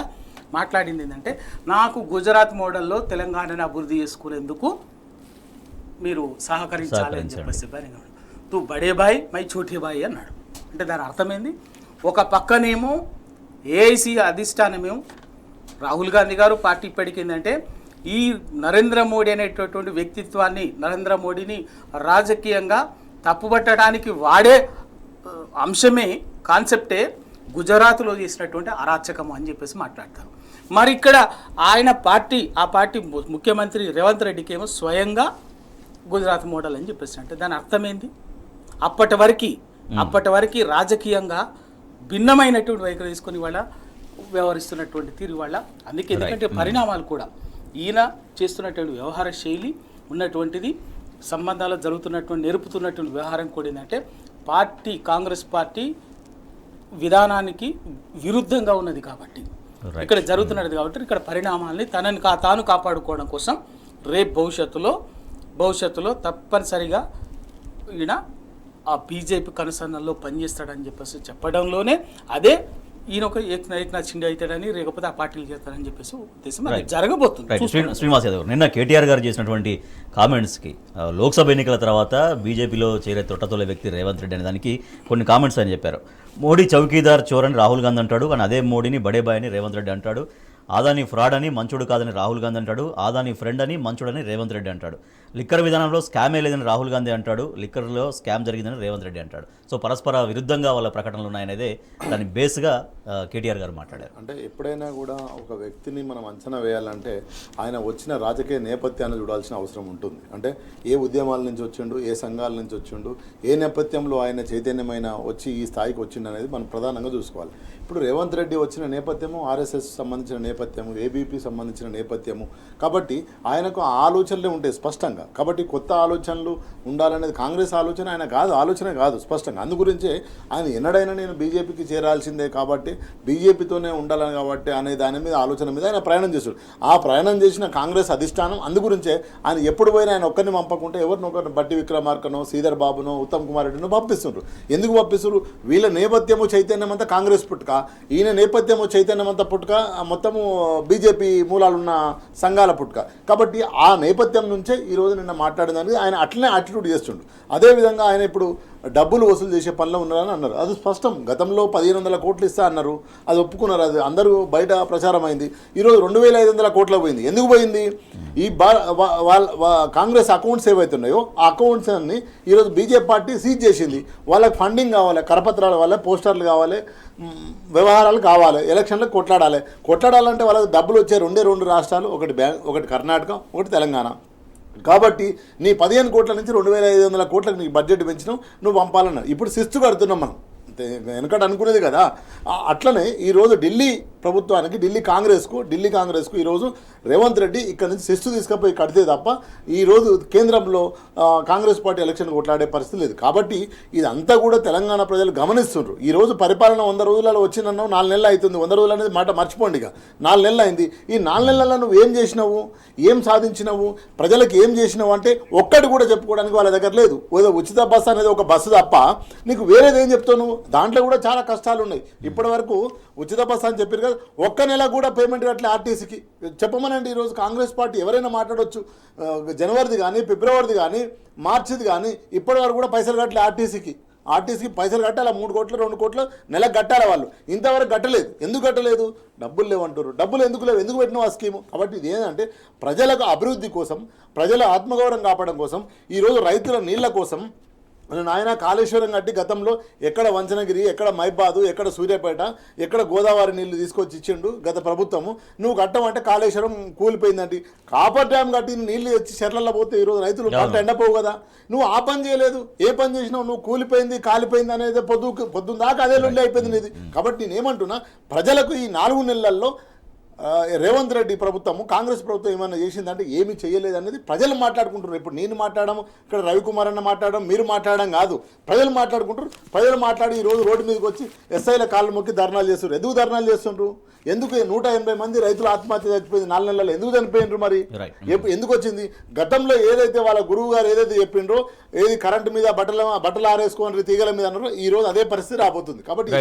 మాట్లాడింది ఏంటంటే, నాకు గుజరాత్ మోడల్లో తెలంగాణని అభివృద్ధి చేసుకునేందుకు మీరు సహకరించాలి అని చెప్పేసి, తూ బడే బాయ్ మై చోటీ బాయ్ అన్నాడు. అంటే దాని అర్థమైంది, ఒక పక్కనేమో ఏఐసీ అధిష్టానమేమో రాహుల్ గాంధీ గారు పార్టీ ఇప్పటికేందంటే, ఈ నరేంద్ర మోడీ అనేటటువంటి వ్యక్తిత్వాన్ని, నరేంద్ర మోడీని రాజకీయంగా తప్పుపట్టడానికి వాడే అంశమే, కాన్సెప్టే గుజరాత్లో చేసినటువంటి అరాచకం అని చెప్పేసి మాట్లాడతారు. మరి ఇక్కడ ఆయన పార్టీ, ఆ పార్టీ ముఖ్యమంత్రి రేవంత్ రెడ్డికి ఏమో స్వయంగా గుజరాత్ మోడల్ అని చెప్పేసి, అంటే దాని అర్థమైంది, అప్పటి వరకు రాజకీయంగా భిన్నమైనటువంటి వైఖరి తీసుకొని వాళ్ళ వ్యవహరిస్తున్నటువంటి తీరు వాళ్ళ. అందుకే ఎందుకంటే పరిణామాలు కూడా ఈయన చేస్తున్నటువంటి వ్యవహార శైలి ఉన్నటువంటిది, సంబంధాలు జరుగుతున్నటువంటి నేర్పుతున్నటువంటి వ్యవహారం కూడా ఏంటంటే, కాంగ్రెస్ పార్టీ విధానానికి విరుద్ధంగా ఉన్నది కాబట్టి, ఇక్కడ జరుగుతున్నది కాబట్టి, ఇక్కడ పరిణామాలని తాను కాపాడుకోవడం కోసం రేపు భవిష్యత్తులో తప్పనిసరిగా ఈయన ఆ బీజేపీ కనుసన్నల్లో పనిచేస్తాడని చెప్పేసి చెప్పడంలోనే అదే ఈయన ఒక ఏకనాథ్ షిండే అవుతాడని, లేకపోతే ఆ పార్టీలు చేస్తారని చెప్పేసి ఉద్దేశం అది జరగబోతుంది. రైట్. శ్రీనివాస్ యాదవ్ నిన్న కేటీఆర్ గారు చేసినటువంటి కామెంట్స్కి లోక్సభ ఎన్నికల తర్వాత బీజేపీలో చేరే తొట్టతొల వ్యక్తి రేవంత్ రెడ్డి అనే దానికి కొన్ని కామెంట్స్ అని చెప్పారు. మోడీ చౌకీదార్ చోర్ అని రాహుల్ గాంధీ అంటాడు, కానీ అదే మోడీని బడే బాయ్ అని రేవంత్ రెడ్డి అంటాడు. ఆదాని ఫ్రాడ్ అని మంచుడు కాదని రాహుల్ గాంధీ అంటాడు. ఆదాని ఫ్రెండ్ అని మంచుడని రేవంత్ రెడ్డి అంటాడు. లిక్కర్ విధానంలో స్కామే లేదని రాహుల్ గాంధీ అంటాడు. లిక్కర్లో స్కామ్ జరిగిందని రేవంత్ రెడ్డి అంటాడు. సో పరస్పర విరుద్ధంగా వాళ్ళ ప్రకటనలు ఉన్నాయనేదే దాని బేస్గా కేటీఆర్ గారు మాట్లాడారు. అంటే ఎప్పుడైనా కూడా ఒక వ్యక్తిని మనం అంచనా వేయాలంటే ఆయన వచ్చిన రాజకీయ నేపథ్యాన్ని చూడాల్సిన అవసరం ఉంటుంది. అంటే ఏ ఉద్యమాల నుంచి వచ్చిండు, ఏ సంఘాల నుంచి వచ్చిండు, ఏ నేపథ్యంలో ఆయన చైతన్యమైన వచ్చి ఈ స్థాయికి వచ్చిండు అనేది మనం ప్రధానంగా చూసుకోవాలి. ఇప్పుడు రేవంత్ రెడ్డి వచ్చిన నేపథ్యము ఆర్ఎస్ఎస్ సంబంధించిన నేపథ్యము, ఏబీపీ సంబంధించిన నేపథ్యము, కాబట్టి ఆయనకు ఆలోచనలే ఉంటాయి స్పష్టంగా. కాబట్టి కొత్త ఆలోచనలు ఉండాలనేది కాంగ్రెస్ ఆలోచన, ఆయన కాదు, ఆలోచన కాదు స్పష్టంగా. అందుగురించే ఆయన ఎన్నడైనా నేను బీజేపీకి చేరాల్సిందే కాబట్టి బీజేపీతోనే ఉండాలని కాబట్టి అనే దాని మీద ఆలోచన మీద ఆయన ప్రయాణం చేశాడు. ఆ ప్రయాణం చేసిన కాంగ్రెస్ అధిష్టానం అందుగురించే ఆయన ఎప్పుడు పోయినా ఆయన ఒక్కరిని పంపకుంటే ఎవరినొకరిని బట్టి విక్రమార్కనో, శ్రీధర్ బాబునో, ఉత్తమ్ కుమార్ రెడ్డినో పంపిస్తుండ్రు. ఎందుకు పంపిస్తున్నారు? వీళ్ళ నేపథ్యము చైతన్యం అంతా కాంగ్రెస్ పుట్టుక, ఈయన నేపథ్యము చైతన్యం అంతా పుట్టుక మొత్తము బీజేపీ మూలాలున్న సంఘాల పుట్టుక. కాబట్టి ఆ నేపథ్యం నుంచే ఈరోజు నిన్న మాట్లాడడానికి ఆయన అట్లనే యాటిట్యూడ్ చేస్తుండు. అదేవిధంగా ఆయన ఇప్పుడు డబ్బులు వసూలు చేసే పనిలో ఉన్నారని అన్నారు. అది స్పష్టం. గతంలో 1500 కోట్లు ఇస్తా అన్నారు, అది ఒప్పుకున్నారు, అది అందరూ బయట ప్రచారం అయింది. ఈరోజు 2500 కోట్ల పోయింది. ఎందుకు పోయింది? ఈ కాంగ్రెస్ అకౌంట్స్ ఏవైతున్నాయో ఆ అకౌంట్స్ అన్ని ఈరోజు బీజేపీ పార్టీ సీజ్ చేసింది. వాళ్ళకి ఫండింగ్ కావాలి, కరపత్రాలు కావాలి, పోస్టర్లు కావాలి, వ్యవహారాలు కావాలి, ఎలక్షన్లకు కొట్లాడాలంటే వాళ్ళకి డబ్బులు వచ్చే 2 రాష్ట్రాలు, ఒకటి కర్ణాటక, ఒకటి తెలంగాణ. కాబట్టి నీ 15 కోట్ల నుంచి 2500 కోట్లకు నీ బడ్జెట్ పెంచినావు, నువ్వు పంపాలన్నారు. ఇప్పుడు శిస్తు కడుతున్నాం మనం, వెనకట అనుకునేది కదా. అట్లనే ఈరోజు ఢిల్లీ ప్రభుత్వానికి, ఢిల్లీ కాంగ్రెస్కు ఈరోజు రేవంత్ రెడ్డి ఇక్కడ నుంచి శిస్తు తీసుకుపోయి కడితే తప్ప ఈరోజు కేంద్రంలో కాంగ్రెస్ పార్టీ ఎలక్షన్ కొట్లాడే పరిస్థితి లేదు. కాబట్టి ఇదంతా కూడా తెలంగాణ ప్రజలు గమనిస్తున్నారు. ఈరోజు పరిపాలన 100 రోజులలో వచ్చిందన్నావు, 4 నెలలు అవుతుంది. 100 రోజులు అనేది మాట మర్చిపోండి. ఇక 4 నెలలు అయింది. ఈ 4 నెలల్లో నువ్వు ఏం చేసినావు, ఏం సాధించినావు, ప్రజలకు ఏం చేసినావు అంటే ఒక్కటి కూడా చెప్పుకోవడానికి వాళ్ళ దగ్గర లేదు. ఏదో ఉచిత బస్సు అనేది ఒక బస్సు తప్ప నీకు వేరేది ఏం చెప్తావు నువ్వు? దాంట్లో కూడా చాలా కష్టాలు ఉన్నాయి. ఇప్పటి వరకు ఉచిత బస్సు అని చెప్పారు కదా, ఒక్క నెల కూడా పేమెంట్ కట్టలే ఆర్టీసీకి. చెప్పమనండి. ఈరోజు కాంగ్రెస్ పార్టీ ఎవరైనా మాట్లాడవచ్చు. జనవరిది కానీ, ఫిబ్రవరిది కానీ, మార్చిది కానీ ఇప్పటి వరకు కూడా పైసలు కట్టలే ఆర్టీసీకి పైసలు కట్టాలి. 3 కోట్లు 2 కోట్లు నెలకు కట్టాలి. వాళ్ళు ఇంతవరకు కట్టలేదు. ఎందుకు కట్టలేదు? డబ్బులు లేవంటారు. డబ్బులు ఎందుకు లేవు? ఎందుకు పెట్టినావు ఆ స్కీము? కాబట్టి ఇది ఏంటంటే ప్రజలకు అభివృద్ధి కోసం, ప్రజల ఆత్మగౌరవం కాపాడడం కోసం, ఈరోజు రైతుల నీళ్ల కోసం నాయన కాళేశ్వరం కట్టి గతంలో ఎక్కడ వంచనగిరి, ఎక్కడ మైబాదు, ఎక్కడ సూర్యాపేట, ఎక్కడ గోదావరి నీళ్లు తీసుకొచ్చి ఇచ్చిండు గత ప్రభుత్వము. నువ్వు కట్టమంటే కాళేశ్వరం కూలిపోయిందంటే కాపర్ డ్యామ్ కట్టి నీళ్లు వచ్చి చెర్లలో పోతే ఈరోజు రైతులు పంట ఎండపోవు కదా. నువ్వు ఆ పని చేయలేదు. ఏ పని చేసినావు? నువ్వు కూలిపోయింది, కాలిపోయింది అనేది పొద్దున్న దాకా అదే లొల్లి అయిపోయింది నీది. కాబట్టి నేనేమంటున్నా, ప్రజలకు ఈ 4 నెలల్లో రేవంత్ రెడ్డి ప్రభుత్వము, కాంగ్రెస్ ప్రభుత్వం ఏమైనా చేసిందంటే ఏమీ చేయలేదు అనేది ప్రజలు మాట్లాడుకుంటారు. ఇప్పుడు నేను మాట్లాడము, ఇక్కడ రవికుమార్ అన్న మాట్లాడడం, మీరు మాట్లాడడం కాదు, ప్రజలు మాట్లాడుకుంటారు. ప్రజలు మాట్లాడి ఈరోజు రోడ్డు మీదకి వచ్చి ఎస్ఐల కాళ్ళు మొక్కి ధర్నాలు చేస్తున్నారు. ఎందుకు ధర్నాలు చేస్తుండ్రు? ఎందుకు 180 మంది రైతులు ఆత్మహత్య చచ్చిపోయింది 4 నెలల్లో? ఎందుకు చనిపోయినరు? మరి ఎందుకు వచ్చింది? గతంలో ఏదైతే వాళ్ళ గురువు గారు ఏదైతే చెప్పిండ్రో, ఏది కరెంటు మీద బట్టలు ఆరేసుకోని తీగల మీద అన్నారో, ఈ రోజు అదే పరిస్థితి రాబోతుంది. కాబట్టి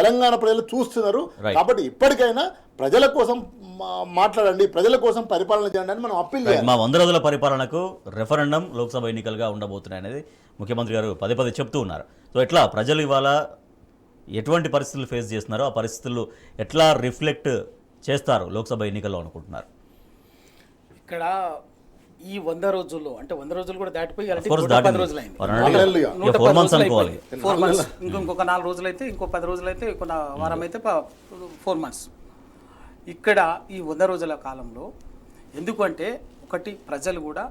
తెలంగాణ ప్రజలు చూస్తున్నారు. కాబట్టి ఇప్పటికైనా ప్రజల కోసం మాట్లాడండి, ప్రజల కోసం పరిపాలన చేయండి అని మనం అప్పీల్ చేయాలి. మా 100 రోజుల పరిపాలనకు రెఫరెండం లోక్సభ ఎన్నికలుగా ఉండబోతున్నాయి అనేది ముఖ్యమంత్రి గారు పదే చెప్తూ ఉన్నారు. సో ఎట్లా ప్రజలు ఇవాళ ఎటువంటి పరిస్థితులు ఫేస్ చేస్తున్నారో ఆ పరిస్థితులు ఎట్లా రిఫ్లెక్ట్ చేస్తారు లోక్సభ ఎన్నికల్లో అనుకుంటున్నారు? ఇక్కడ ఈ 100 రోజుల్లో అంటే 100 రోజులు కూడా దాటిపోయి 10 రోజులు అయింది. 4 months. ఇంకొక 4 రోజులు అయితే, ఇంకో 10 రోజులు అయితే, ఇంకో వారం అయితే 4 months. ఇక్కడ ఈ 100 రోజుల కాలంలో ఎందుకంటే ఒకటి ప్రజలు కూడా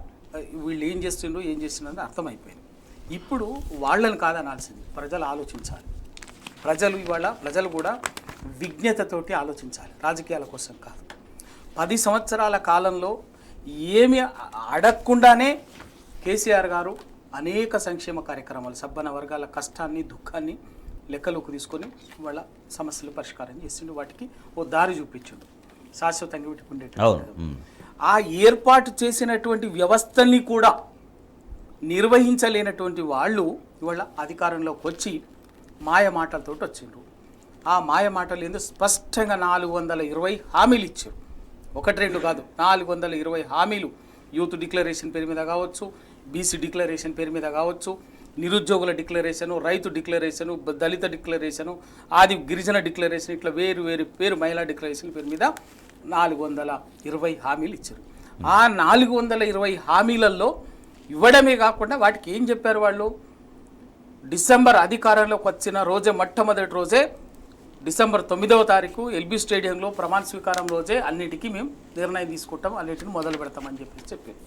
వీళ్ళు ఏం చేస్తున్నారు అర్థమైపోయింది. ఇప్పుడు వాళ్ళని కాదనాల్సింది ప్రజలు ఆలోచించాలి. ప్రజలు కూడా విజ్ఞతతోటి ఆలోచించాలి, రాజకీయాల కోసం కాదు. 10 సంవత్సరాల కాలంలో ఏమి అడగకుండానే కేసీఆర్ గారు అనేక సంక్షేమ కార్యక్రమాలు, సబ్బన వర్గాల కష్టాన్ని, దుఃఖాన్ని లెక్కలోకి తీసుకొని వాళ్ళ సమస్యలు పరిష్కారం చేసిండు, వాటికి ఓ దారి చూపించిండు, శాశ్వతంగా పెట్టుకునేటట్టు. ఆ ఏర్పాటు చేసినటువంటి వ్యవస్థల్ని కూడా నిర్వహించలేనటువంటి వాళ్ళు ఇవాళ అధికారంలోకి వచ్చి మాయ మాటలతో వచ్చిండ్రు. ఆ మాయ మాటలు ఏందో స్పష్టంగా 420 హామీలు ఇచ్చారు. 1-2 కాదు, 420 హామీలు. యూత్ డిక్లరేషన్ పేరు మీద కావచ్చు, బీసీ డిక్లరేషన్ పేరు మీద కావచ్చు, నిరుద్యోగుల డిక్లరేషను, రైతు డిక్లరేషను, దళిత డిక్లరేషను, ఆది గిరిజన డిక్లరేషన్, ఇట్లా వేరు వేరు పేరు మహిళా డిక్లరేషన్ పేరు మీద 420 హామీలు ఇచ్చారు. ఆ 420 హామీలలో ఇవ్వడమే కాకుండా వాటికి ఏం చెప్పారు వాళ్ళు, డిసెంబర్ అధికారంలోకి వచ్చిన రోజే, మొట్టమొదటి రోజే డిసెంబర్ 9వ తారీఖు ఎల్బీ స్టేడియంలో ప్రమాణ స్వీకారం రోజే అన్నిటికీ మేము నిర్ణయం తీసుకుంటాం, అన్నిటిని మొదలు పెడతామని చెప్పారు.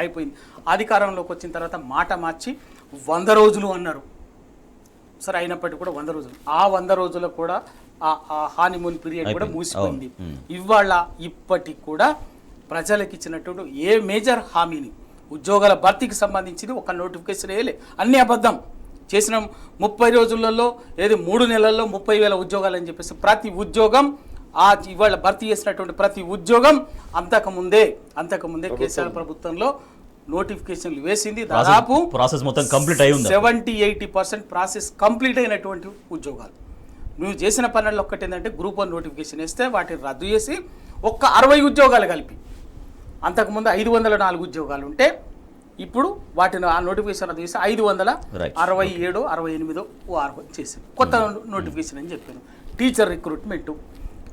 అయిపోయింది. అధికారంలోకి వచ్చిన తర్వాత మాట మార్చి 100 రోజులు అన్నారు. సరే, అయినప్పటికీ కూడా 100 రోజులు, ఆ 100 రోజులకు కూడా ఆ హానిమూన్ పీరియడ్ కూడా మూసిపోయింది. ఇవాళ ఇప్పటికి కూడా ప్రజలకు ఇచ్చినటువంటి ఏ మేజర్ హామీని, ఉద్యోగాల భర్తీకి సంబంధించింది ఒక నోటిఫికేషన్ వేయలే, అన్ని అబద్ధం చేసిన. 30 రోజులలో 3 నెలల్లో 30,000 ఉద్యోగాలు అని చెప్పేసి ప్రతి ఉద్యోగం ఇవాళ భర్తీ చేసినటువంటి ప్రతి ఉద్యోగం అంతకుముందే కేసీఆర్ ప్రభుత్వంలో నోటిఫికేషన్లు వేసింది. దాదాపు ప్రాసెస్ మొత్తం కంప్లీట్ అయి ఉంది. 70-80% ప్రాసెస్ కంప్లీట్ అయినటువంటి ఉద్యోగాలు. నువ్వు చేసిన పనుల్లో ఒక్కటి ఏంటంటే గ్రూప్ 1 నోటిఫికేషన్ వేస్తే వాటిని రద్దు చేసి ఒక్క 60 ఉద్యోగాలు కలిపి, అంతకుముందు 504 ఉద్యోగాలు ఉంటే ఇప్పుడు వాటిని ఆ నోటిఫికేషన్ రద్దు చేసి 567-68 చేసింది. కొత్త నోటిఫికేషన్ అని చెప్పాను. టీచర్ రిక్రూట్మెంటు,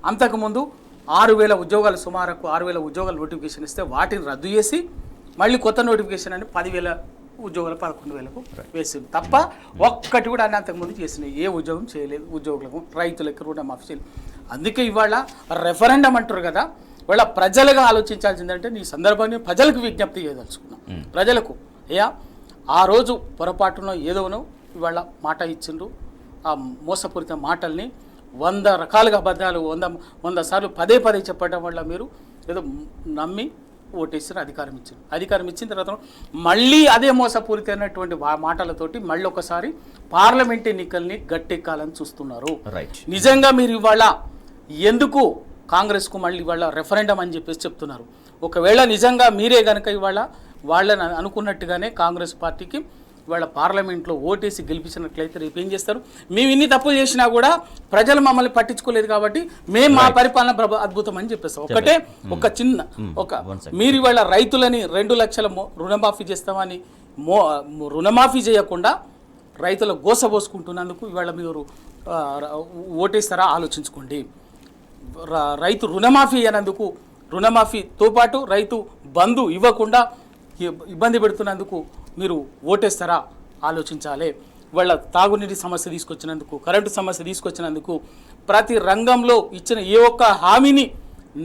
అంతకుముందు 6,000 ఉద్యోగాలు, సుమారు 6,000 ఉద్యోగాలు నోటిఫికేషన్ ఇస్తే వాటిని రద్దు చేసి మళ్ళీ కొత్త నోటిఫికేషన్ అని 10,000 ఉద్యోగాలు 11,000కు వేసింది తప్ప ఒక్కటి కూడా అని అంతకుముందు చేసినాయి ఏ ఉద్యోగం చేయలేదు. ఉద్యోగులకు, రైతులకు రుణమాఫీ చేయలేదు. అందుకే ఇవాళ రెఫరెండం అంటారు కదా, ఇవాళ ప్రజలుగా ఆలోచించాల్సిందంటే నీ సందర్భాన్ని ప్రజలకు విజ్ఞప్తి చేయదలుచుకున్నాం. ప్రజలకు ఆ రోజు పొరపాటున ఏదోనో ఇవాళ మాట ఇచ్చిండ్రు. ఆ మోసపూరిత మాటల్ని 100 రకాలుగా అబద్ధాలు 100 సార్లు పదే చెప్పడం వల్ల మీరు ఏదో నమ్మి ఓటేసిన అధికారం ఇచ్చిన తర్వాత మళ్ళీ అదే మోసపూరితమైనటువంటి మాటలతోటి మళ్ళీ ఒకసారి పార్లమెంట్ ఎన్నికల్ని గట్టెక్కాలని చూస్తున్నారు. నిజంగా మీరు ఇవాళ ఎందుకు కాంగ్రెస్కు మళ్ళీ ఇవాళ రెఫరెండం అని చెప్పేసి చెప్తున్నారు? ఒకవేళ నిజంగా మీరే కనుక ఇవాళ వాళ్ళని అనుకున్నట్టుగానే కాంగ్రెస్ పార్టీకి ఇవాళ పార్లమెంట్లో ఓటేసి గెలిపించినట్లయితే రేపు ఏం చేస్తారు? మేము ఇన్ని తప్పులు చేసినా కూడా ప్రజలు మమ్మల్ని పట్టించుకోలేదు కాబట్టి మేము మా పరిపాలన అద్భుతం అని చెప్పేస్తాం. ఒక చిన్న మీరు ఇవాళ రైతులని 2 లక్షల రుణమాఫీ చేస్తామని రుణమాఫీ చేయకుండా రైతుల గోసబోసుకుంటున్నందుకు ఇవాళ మీరు ఓటేస్తారా ఆలోచించుకోండి. రైతు రుణమాఫీ అయినందుకు, రుణమాఫీతో పాటు రైతు బంధు ఇవ్వకుండా ఇబ్బంది పెడుతున్నందుకు మీరు ఓటేస్తారా ఆలోచించాలి. వాళ్ళ తాగునీటి సమస్య తీసుకొచ్చినందుకు, కరెంటు సమస్య తీసుకొచ్చినందుకు, ప్రతి రంగంలో ఇచ్చిన ఏ ఒక్క హామీని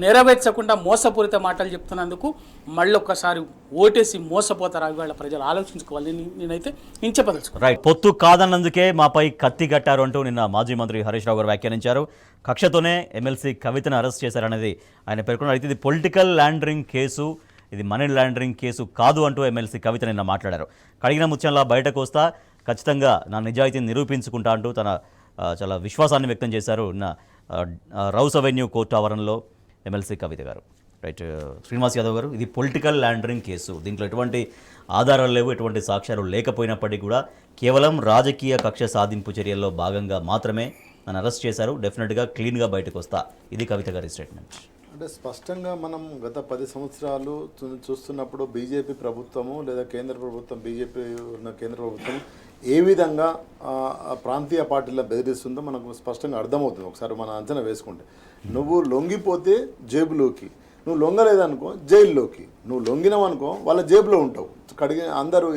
నెరవేర్చకుండా మోసపూరిత మాటలు చెప్తున్నందుకు మళ్ళొక్కసారి ఓటేసి మోసపోతారా ఇవాళ ప్రజలు ఆలోచించుకోవాలి. నేనైతే చెప్పదలుచుకోవాలి. రైట్, పొత్తు కాదన్నందుకే మాపై కత్తి కట్టారు అంటూ నిన్న మాజీ మంత్రి హరీష్ రావు గారు వ్యాఖ్యానించారు. కక్షతోనే ఎమ్మెల్సీ కవితను అరెస్ట్ చేశారనేది ఆయన పేర్కొన్నారు. అయితే ఇది పొలిటికల్ ల్యాండరింగ్ కేసు, ఇది మనీ లాండరింగ్ కేసు కాదు అంటూ ఎమ్మెల్సీ కవిత నిన్న మాట్లాడారు. కడిగిన ముత్యంలా బయటకు వస్తా, ఖచ్చితంగా నా నిజాయితీని నిరూపించుకుంటా అంటూ తన చాలా విశ్వాసాన్ని వ్యక్తం చేశారు నిన్న రౌస్ అవెన్యూ కోర్టు ఆవరణలో ఎమ్మెల్సీ కవిత గారు. రైట్, శ్రీనివాస్ యాదవ్ గారు, ఇది పొలిటికల్ ల్యాండరింగ్ కేసు, దీంట్లో ఎటువంటి ఆధారాలు లేవు, ఎటువంటి సాక్ష్యాలు లేకపోయినప్పటికీ కూడా కేవలం రాజకీయ కక్ష సాధింపు చర్యల్లో భాగంగా మాత్రమే నన్ను అరెస్ట్ చేశారు, డెఫినెట్గా క్లీన్గా బయటకు వస్తా, ఇది కవిత గారి స్టేట్మెంట్. అంటే స్పష్టంగా మనం గత 10 సంవత్సరాలు చూస్తున్నప్పుడు బీజేపీ ప్రభుత్వము లేదా కేంద్ర ప్రభుత్వం, బీజేపీ ఉన్న కేంద్ర ప్రభుత్వం ఏ విధంగా ప్రాంతీయ పార్టీల బెదిరిస్తుందో మనకు స్పష్టంగా అర్థమవుతుంది. ఒకసారి మన అంచనా వేసుకుంటే, నువ్వు లొంగిపోతే జేబులోకి, నువ్వు లొంగలేదనుకో జైల్లోకి, నువ్వు లొంగినావనుకో వాళ్ళ జేబులో ఉంటావు. అందరూ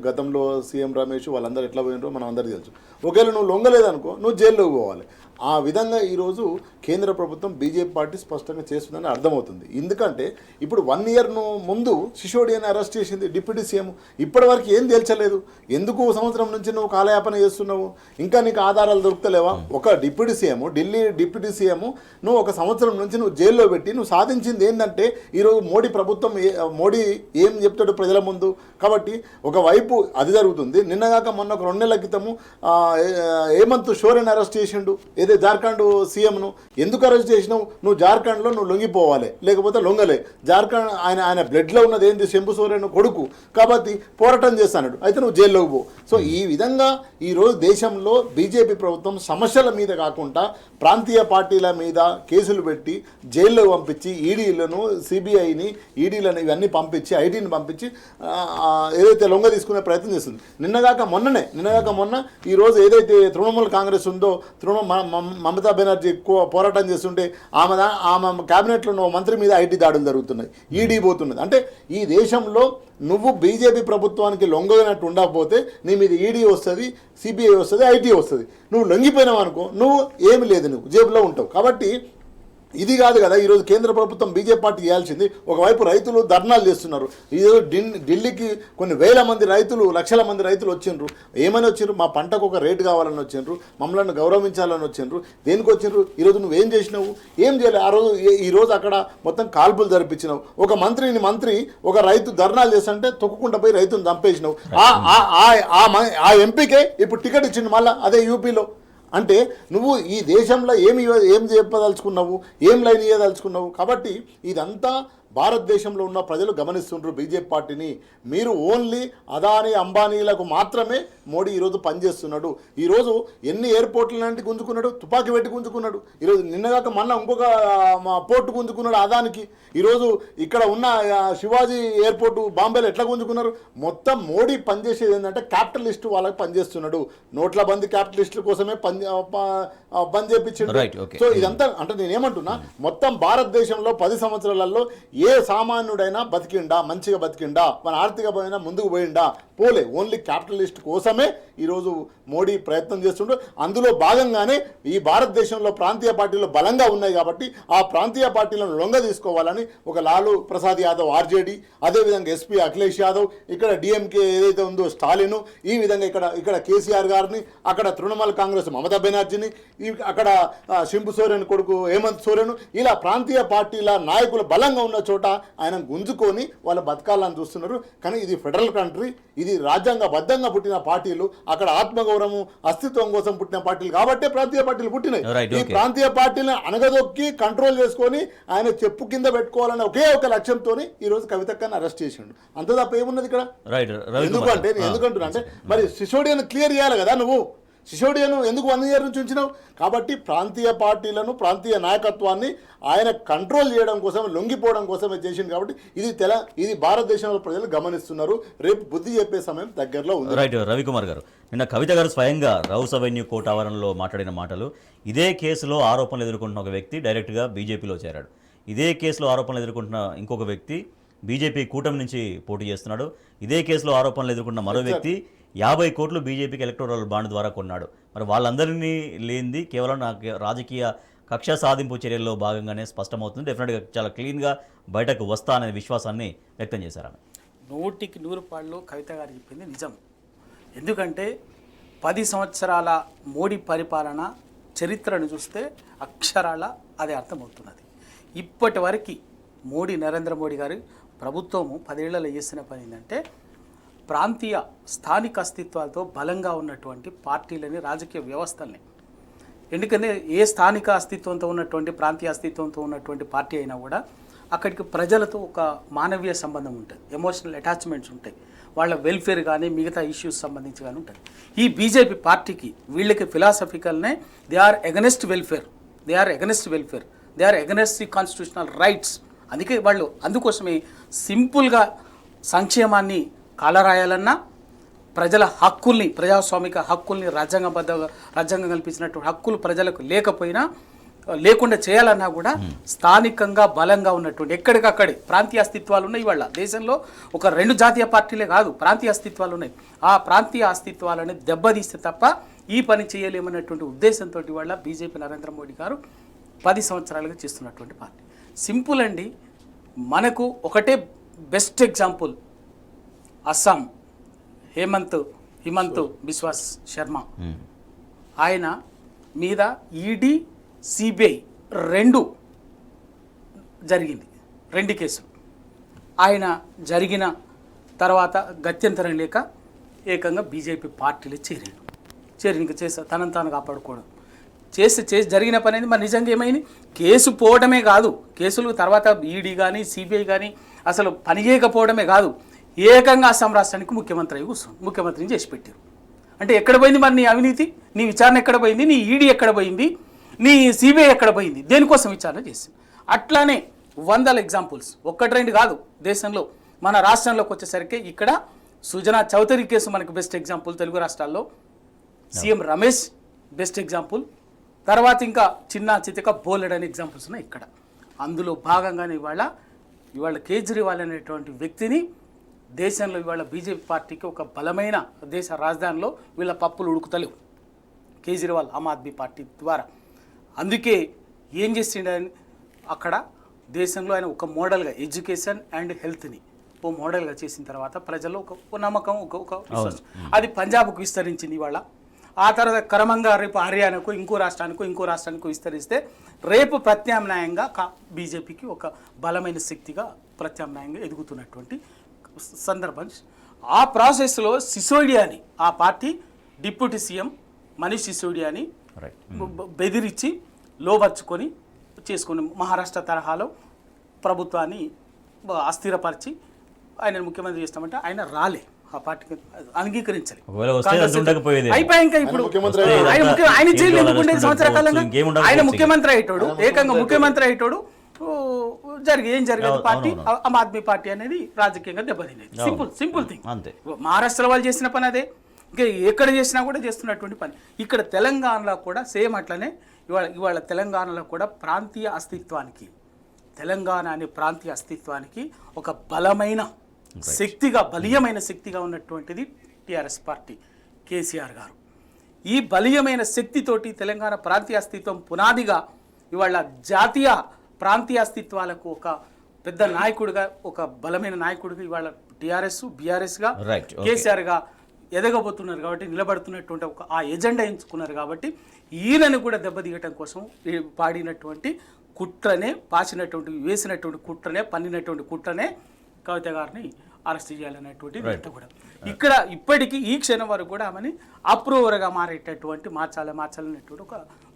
గతంలో సీఎం రమేష్ వాళ్ళందరూ ఎట్లా పోయినారో మనం అందరికీ తెలుసు. ఒకవేళ నువ్వు లొంగలేదనుకో నువ్వు జైల్లోకి పోవాలి. ఆ విధంగా ఈరోజు కేంద్ర ప్రభుత్వం బీజేపీ పార్టీ స్పష్టంగా చేస్తుందని అర్థమవుతుంది. ఎందుకంటే ఇప్పుడు 1 ఇయర్ ముందు సిసోడియాని అరెస్ట్ చేసింది డిప్యూటీ సీఎం, ఇప్పటి వరకు ఏం తేల్చలేదు. ఎందుకు సంవత్సరం నుంచి నువ్వు కాలయాపన చేస్తున్నావు? ఇంకా నీకు ఆధారాలు దొరుకుతలేవా? ఒక deputy CM, Delhi deputy CM నువ్వు 1 సంవత్సరం నుంచి నువ్వు జైల్లో పెట్టి నువ్వు సాధించింది ఏంటంటే ఈరోజు మోడీ ప్రభుత్వం, మోడీ ఏం చెప్తాడు ప్రజల ముందు? కాబట్టి ఒకవైపు అది జరుగుతుంది. నిన్నగాక మొన్న ఒక 2 నెలల క్రితము హేమంత్ షోరెన్ అరెస్ట్ చేసిండు. జార్ఖండ్ సీఎంను ఎందుకు అరెస్ట్ చేసినావు? నువ్వు జార్ఖండ్లో నువ్వు లొంగిపోవాలి, లేకపోతే లొంగలే. జార్ఖండ్ ఆయన బ్లడ్లో ఉన్నది ఏంది? శంభు సోరెన్ కొడుకు కాబట్టి పోరాటం చేస్తాడు, అయితే నువ్వు జైల్లోకి పో. సో ఈ విధంగా ఈరోజు దేశంలో బీజేపీ ప్రభుత్వం సమస్యల మీద కాకుండా ప్రాంతీయ పార్టీల మీద కేసులు పెట్టి జైల్లో పంపించి ఈడీలను, సిబిఐని, ఈడీలను ఇవన్నీ పంపించి, ఐటీని పంపించి ఏదైతే లొంగ తీసుకునే ప్రయత్నం చేస్తుంది. నిన్నగాక మొన్న ఈరోజు ఏదైతే తృణమూల్ కాంగ్రెస్ ఉందో, మమతా బెనర్జీ పోరాటం చేస్తుంటే ఆమె క్యాబినెట్లో ఉన్న మంత్రి మీద ఐటీ దాడులు జరుగుతున్నాయి, ఈడీ పోతున్నది. అంటే ఈ దేశంలో నువ్వు బీజేపీ ప్రభుత్వానికి లొంగనట్టు ఉండకపోతే నీ మీద ఈడీ వస్తుంది, సిబిఐ వస్తుంది, ఐటీ వస్తుంది. నువ్వు లొంగిపోయినావు అనుకో, నువ్వు ఏమి లేదు, నువ్వు జేబులో ఉంటావు. కాబట్టి ఇది కాదు కదా ఈరోజు కేంద్ర ప్రభుత్వం బీజేపీ పార్టీ చేయాల్సింది. ఒకవైపు రైతులు ధర్నాలు చేస్తున్నారు. ఈరోజు ఢిల్లీకి కొన్ని వేల మంది రైతులు, లక్షల మంది రైతులు వచ్చిండ్రు. ఏమని వచ్చిండ్రు? మా పంటకు ఒక రేటు కావాలని వచ్చిండ్రు, మమ్మల్ని గౌరవించాలని వచ్చిండ్రు. దేనికి వచ్చిండ్రు? ఈరోజు నువ్వేం చేసినావు? ఏం చేయలేదు. ఆ రోజు ఈరోజు అక్కడ మొత్తం కాల్పులు జరిపించినావు. ఒక మంత్రి ఒక రైతు ధర్నాలు చేస్తుంటే తొక్కుకుండా పోయి రైతును చంపేసినావు. ఆ ఎంపీకే ఇప్పుడు టికెట్ ఇచ్చిండు మళ్ళీ అదే యూపీలో. అంటే నువ్వు ఈ దేశంలో ఏం చెప్పదలుచుకున్నావు, ఏం లైన్ ఇవ్వదలుచుకున్నావు? కాబట్టి ఇదంతా భారతదేశంలో ఉన్న ప్రజలు గమనిస్తుంటారు బీజేపీ పార్టీని. మీరు ఓన్లీ అదానీ అంబానీలకు మాత్రమే మోడీ ఈరోజు పనిచేస్తున్నాడు. ఈరోజు ఎన్ని ఎయిర్పోర్ట్ల లాంటి గుంజుకున్నాడు, తుపాకీ పెట్టి గుంజుకున్నాడు. ఈరోజు నిన్నగాక మళ్ళీ ఇంకొక పోర్టు గుంజుకున్నాడు అదానికి. ఈరోజు ఇక్కడ ఉన్న శివాజీ ఎయిర్పోర్టు బాంబేలో ఎట్లా గుంజుకున్నారు? మొత్తం మోడీ పనిచేసేది ఏంటంటే క్యాపిటలిస్ట్ వాళ్ళకి పనిచేస్తున్నాడు. నోట్ల బందీ క్యాపిటలిస్టుల కోసమే బంద్ చేయించాడు. సో ఇదంతా అంటే నేనేమంటున్నా, మొత్తం భారతదేశంలో 10 సంవత్సరాలలో ఏ సామాన్యుడైనా బతికిండా, మంచిగా బతికిండా, మన ఆర్థికమైన ముందుకు పోయిండా? పోలే. ఓన్లీ క్యాపిటలిస్ట్ కోసమే ఈరోజు మోడీ ప్రయత్నం చేస్తుండ్రు. అందులో భాగంగానే ఈ భారతదేశంలో ప్రాంతీయ పార్టీలు బలంగా ఉన్నాయి కాబట్టి ఆ ప్రాంతీయ పార్టీలను లొంగ తీసుకోవాలని ఒక లాలూ ప్రసాద్ యాదవ్ ఆర్జేడీ, అదేవిధంగా ఎస్పీ అఖిలేష్ యాదవ్, ఇక్కడ డిఎంకే ఏదైతే ఉందో స్టాలిన్, ఈ విధంగా ఇక్కడ కేసీఆర్ గారిని, అక్కడ తృణమూల్ కాంగ్రెస్ మమతా బెనర్జీని, అక్కడ శంభు సోరెన్ కొడుకు హేమంత్ సోరెన్, ఇలా ప్రాంతీయ పార్టీల నాయకులు బలంగా ఉన్న చోట ఆయన గుంజుకొని వాళ్ళ బతకాలని చూస్తున్నారు. కానీ ఇది ఫెడరల్ కంట్రీ, ఇది రాజ్యాంగబద్ధంగా పుట్టిన పార్టీలు, అక్కడ ఆత్మగౌరవం అస్తిత్వం కోసం పుట్టిన పార్టీలు కాబట్టే ప్రాంతీయ పార్టీలు పుట్టినాయి. ఈ ప్రాంతీయ పార్టీలను అనగదొక్కి కంట్రోల్ చేసుకొని ఆయన చెప్పు కింద పెట్టుకోవాలనే ఒకే ఒక లక్ష్యంతో ఈ రోజు కవితక్కని అరెస్ట్ చేసిండు. అంత తప్ప ఏమున్నది ఇక్కడ? ఎందుకంటున్నా అంటే మరి సిసోడియాను క్లియర్ చేయాలి కదా నువ్వు. సిసోడియాను ఎందుకు 1 year నుంచి ఉంచినావు? కాబట్టి ప్రాంతీయ పార్టీలను, ప్రాంతీయ నాయకత్వాన్ని ఆయన కంట్రోల్ చేయడం కోసం, లొంగిపోవడం కోసమే చేసింది. కాబట్టి ఇది భారతదేశంలో ప్రజలు గమనిస్తున్నారు. రేపు బుద్ధి చెప్పే సమయం దగ్గరలో ఉంది. రైట్. రవికుమార్ గారు, నిన్న కవిత గారు స్వయంగా రౌస్ అవెన్యూ కోర్టు ఆవరణలో మాట్లాడిన మాటలు, ఇదే కేసులో ఆరోపణలు ఎదుర్కొంటున్న ఒక వ్యక్తి డైరెక్ట్గా బీజేపీలో చేరాడు, ఇదే కేసులో ఆరోపణలు ఎదుర్కొంటున్న ఇంకొక వ్యక్తి బీజేపీ కూటమి నుంచి పోటీ చేస్తున్నాడు, ఇదే కేసులో ఆరోపణలు ఎదుర్కొంటున్న మరో వ్యక్తి 50 కోట్లు బీజేపీకి ఎలక్టోరల్ బాండ్ ద్వారా కొన్నాడు. మరి వాళ్ళందరినీ లేనిది కేవలం రాజకీయ కక్ష సాధింపు చర్యల్లో భాగంగానే స్పష్టమవుతుంది. డెఫినెట్గా చాలా క్లీన్గా బయటకు వస్తా అనే విశ్వాసాన్ని వ్యక్తం చేశారు. 100కి 100 పాళ్ళు కవిత గారు చెప్పింది నిజం. ఎందుకంటే 10 సంవత్సరాల మోడీ పరిపాలన చరిత్రను చూస్తే అక్షరాల అదే అర్థమవుతున్నది. ఇప్పటి వరకు నరేంద్ర మోడీ గారి ప్రభుత్వము 10 ఏళ్లలో చేసిన పని ఏంటంటే ప్రాంతీయ స్థానిక అస్తిత్వాలతో బలంగా ఉన్నటువంటి పార్టీలని, రాజకీయ వ్యవస్థల్ని, ఎందుకంటే ఏ స్థానిక అస్తిత్వంతో ఉన్నటువంటి, ప్రాంతీయ అస్తిత్వంతో ఉన్నటువంటి పార్టీ అయినా కూడా అక్కడికి ప్రజలతో ఒక మానవీయ సంబంధం ఉంటుంది, ఎమోషనల్ అటాచ్మెంట్స్ ఉంటాయి, వాళ్ళ వెల్ఫేర్ కానీ మిగతా ఇష్యూస్ సంబంధించి కానీ ఉంటుంది. ఈ బీజేపీ పార్టీకి వీళ్ళకి ఫిలాసఫికల్నే they are against welfare, they are against the constitutional rights. అందుకే వాళ్ళు అందుకోసమే సింపుల్గా సంక్షేమాన్ని కాలరాయాలన్నా, ప్రజల హక్కుల్ని, ప్రజాస్వామిక హక్కుల్ని, రాజ్యాంగం కల్పించినటువంటి హక్కులు ప్రజలకు లేకుండా చేయాలన్నా కూడా స్థానికంగా బలంగా ఉన్నటువంటి ఎక్కడికక్కడే ప్రాంతీయ అస్తిత్వాలు ఉన్నాయి. ఇవాళ దేశంలో ఒక 2 జాతీయ పార్టీలే కాదు, ప్రాంతీయ అస్తిత్వాలు ఉన్నాయి. ఆ ప్రాంతీయ అస్తిత్వాలని దెబ్బతీస్తే తప్ప ఈ పని చేయలేమన్నటువంటి ఉద్దేశంతో ఇవాళ బీజేపీ నరేంద్ర మోడీ గారు 10 సంవత్సరాలుగా చేస్తున్నటువంటి పార్టీ. సింపుల్ అండి. మనకు ఒకటే బెస్ట్ ఎగ్జాంపుల్ అస్సాం హిమంత్ బిశ్వాస్ శర్మ, ఆయన మీద ఈడీ సిబిఐ 2 కేసులు. ఆయన జరిగిన తర్వాత గత్యంతరం లేక ఏకంగా బీజేపీ పార్టీలో చేరి ఇంకా తనను తాను కాపాడుకోవడం. చేసి జరిగిన పని అనేది మరి నిజంగా ఏమైంది? కేసు పోవడమే కాదు, కేసులు తర్వాత ఈడీ కానీ సిబిఐ కానీ అసలు పని చేయకపోవడమే కాదు, ఏకంగా అస్సాం రాష్ట్రానికి ముఖ్యమంత్రి అయి కూర్చొని ముఖ్యమంత్రిని చేసి పెట్టారు. అంటే ఎక్కడ పోయింది మరి నీ అవినీతి? నీ విచారణ ఎక్కడ పోయింది? నీ ఈడీ ఎక్కడ పోయింది? నీ సిబిఐ ఎక్కడ పోయింది? దేనికోసం విచారణ చేసింది? అట్లానే వందల ఎగ్జాంపుల్స్, ఒక్కటి రెండు కాదు. దేశంలో మన రాష్ట్రంలోకి వచ్చేసరికి ఇక్కడ సుజనా చౌదరి కేసు మనకు బెస్ట్ ఎగ్జాంపుల్. తెలుగు రాష్ట్రాల్లో సీఎం రమేష్ బెస్ట్ ఎగ్జాంపుల్. తర్వాత ఇంకా చిన్న చితిక బోలెడ్ అనే ఎగ్జాంపుల్స్ ఉన్నాయి ఇక్కడ. అందులో భాగంగానే ఇవాళ కేజ్రీవాల్ అనేటువంటి వ్యక్తిని దేశంలో ఇవాళ బీజేపీ పార్టీకి ఒక బలమైన దేశ రాజధానిలో వీళ్ళ పప్పులు ఉడుకుతలేవు కేజ్రీవాల్ ఆమ్ ఆద్మీ పార్టీ ద్వారా. అందుకే ఏం చేసిండని అక్కడ దేశంలో ఆయన ఒక మోడల్గా ఎడ్యుకేషన్ అండ్ హెల్త్ని ఓ మోడల్గా చేసిన తర్వాత ప్రజల్లో ఒక నమ్మకం, ఒక విశ్వాసం అది పంజాబ్కు విస్తరించింది ఇవాళ. ఆ తర్వాత క్రమంగా రేపు హర్యానాకు, ఇంకో రాష్ట్రానికి విస్తరిస్తే రేపు ప్రత్యామ్నాయంగా బీజేపీకి ఒక బలమైన శక్తిగా ప్రత్యామ్నాయంగా ఎదుగుతున్నటువంటి సందర్భం. ఆ ప్రాసెస్లో సిసోడియాని, ఆ పార్టీ డిప్యూటీ సీఎం మనీష్ సిసోడియాని బెదిరించి లోబర్చుకొని చేసుకుని మహారాష్ట్ర తరహాలో ప్రభుత్వాన్ని అస్థిరపరిచి ఆయన ముఖ్యమంత్రి చేస్తామంటే ఆయన రాలే, ఆ పార్టీకి అంగీకరించాలి. అయిపోయి ఇంకా ఇప్పుడు ఆయన జైలు ఎందుకుంటే సంవత్సర కాలంగా ఆయన ముఖ్యమంత్రి అయ్యేటోడు, ఏకంగా ముఖ్యమంత్రి అయ్యేటోడు ఏం జరిగేది? పార్టీ ఆమ్ ఆద్మీ పార్టీ అనేది రాజకీయంగా దెబ్బతినేది. Simple thing. మహారాష్ట్ర వాళ్ళు చేసిన పని అదే, ఇంకా ఎక్కడ చేసినా కూడా చేస్తున్నటువంటి పని. ఇక్కడ తెలంగాణలో కూడా సేమ్ అట్లనే. ఇవాళ తెలంగాణలో కూడా ప్రాంతీయ అస్తిత్వానికి, తెలంగాణ అనే ప్రాంతీయ అస్తిత్వానికి ఒక బలమైన శక్తిగా ఉన్నటువంటిది టీఆర్ఎస్ పార్టీ, కేసీఆర్ గారు. ఈ బలీయమైన శక్తితోటి తెలంగాణ ప్రాంతీయ అస్తిత్వం పునాదిగా ఇవాళ జాతీయ ప్రాంతీయ అస్తిత్వాలకు ఒక పెద్ద నాయకుడిగా, ఒక బలమైన నాయకుడిగా ఇవాళ టీఆర్ఎస్ బీఆర్ఎస్గా కేసీఆర్గా ఎదగబోతున్నారు కాబట్టి, నిలబడుతున్నటువంటి ఒక ఆ ఎజెండా ఎంచుకున్నారు కాబట్టి ఈయనను కూడా దెబ్బతీయటం కోసం వేసినటువంటి కుట్రనే పన్నినటువంటి కుట్రనే కవిత గారిని అరెస్ట్ చేయాలనేటువంటి కూడా ఇక్కడ ఇప్పటికీ ఈ క్షణం వరకు కూడా ఆమెని అప్రూవర్గా మార్చాలనేటువంటి ఒక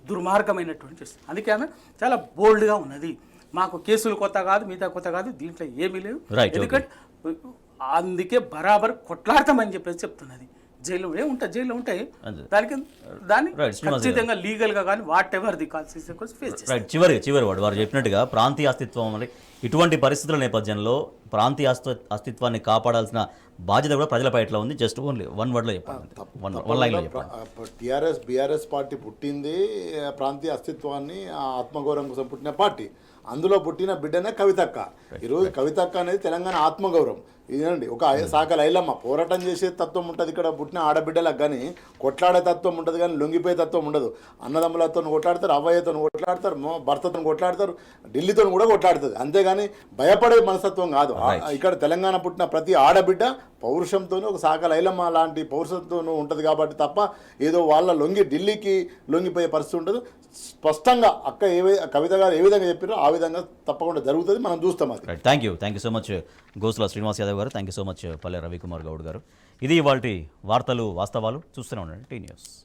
దుర్మార్గమైనటువంటి చేస్తుంది. అందుకే ఆమె చాలా బోల్డ్గా ఉన్నది. మాకు కేసులు కొత్త కాదు, మిగతా కొత్త కాదు, దీంట్లో ఏమీ లేవు. ఎందుకంటే అందుకే బరాబర్ కొట్లాడతామని చెప్పేసి చెప్తున్నది. జైల్లో ఉంటాయి దాన్ని ఖచ్చితంగా లీగల్ గా కానీ what ever the consequence face చేస్తారు. చివరి వారు చెప్పినట్టుగా ప్రాంతీయ అస్తిత్వం అంటే ఇటువంటి పరిస్థితుల నేపథ్యంలో ప్రాంతీయ అస్తిత్వాన్ని కాపాడాల్సిన బాధ్యత కూడా ప్రజలపై ఎట్లా ఉంది? జస్ట్ ఓన్లీ వన్ వర్డ్లో చెప్పండి, వన్ లైన్లో చెప్పండి. టీఆర్ఎస్ బీఆర్ఎస్ పార్టీ పుట్టింది ప్రాంతీయ అస్తిత్వాన్ని ఆత్మగౌరవం కోసం పుట్టిన పార్టీ. అందులో పుట్టిన బిడ్డనే కవితక్క. ఈరోజు కవితక్క అనేది తెలంగాణ ఆత్మగౌరవం. ఇదండి ఒక సాకల ఐలమ్మ పోరాటం చేసే తత్వం ఉంటుంది ఇక్కడ పుట్టిన ఆడబిడ్డలకు, కానీ కొట్లాడే తత్వం ఉంటుంది, కానీ లొంగిపోయే తత్వం ఉండదు. అన్నదమ్ములతో కొట్లాడతారు, అవ్వయ్యతో కొట్లాడతారు, భర్తతో కొట్లాడతారు, ఢిల్లీతో కూడా కొట్లాడుతుంది. అంతేగాని భయపడే మనస్తత్వం కాదు. ఇక్కడ తెలంగాణ పుట్టిన ప్రతి ఆడబిడ్డ పౌరుషంతోనూ ఒక సాకల ఐలమ్మ లాంటి పౌరుషంతోనూ ఉంటుంది కాబట్టి తప్ప ఏదో వాళ్ళ ఢిల్లీకి లొంగిపోయే పరిస్థితి ఉండదు. స్పష్టంగా కవిత గారు ఏ విధంగా చెప్పారో ఆ విధంగా తప్పకుండా జరుగుతుంది, మనం చూస్తాం. అది thank you so much Gosula Srinivas Yadav గారు. థ్యాంక్ యూ సో మచ్ పల్లె రవికుమార్ గౌడ్ గారు. ఇది ఇవాల్టి వార్తలు వాస్తవాలు. చూస్తూనే ఉండండి టీ న్యూస్.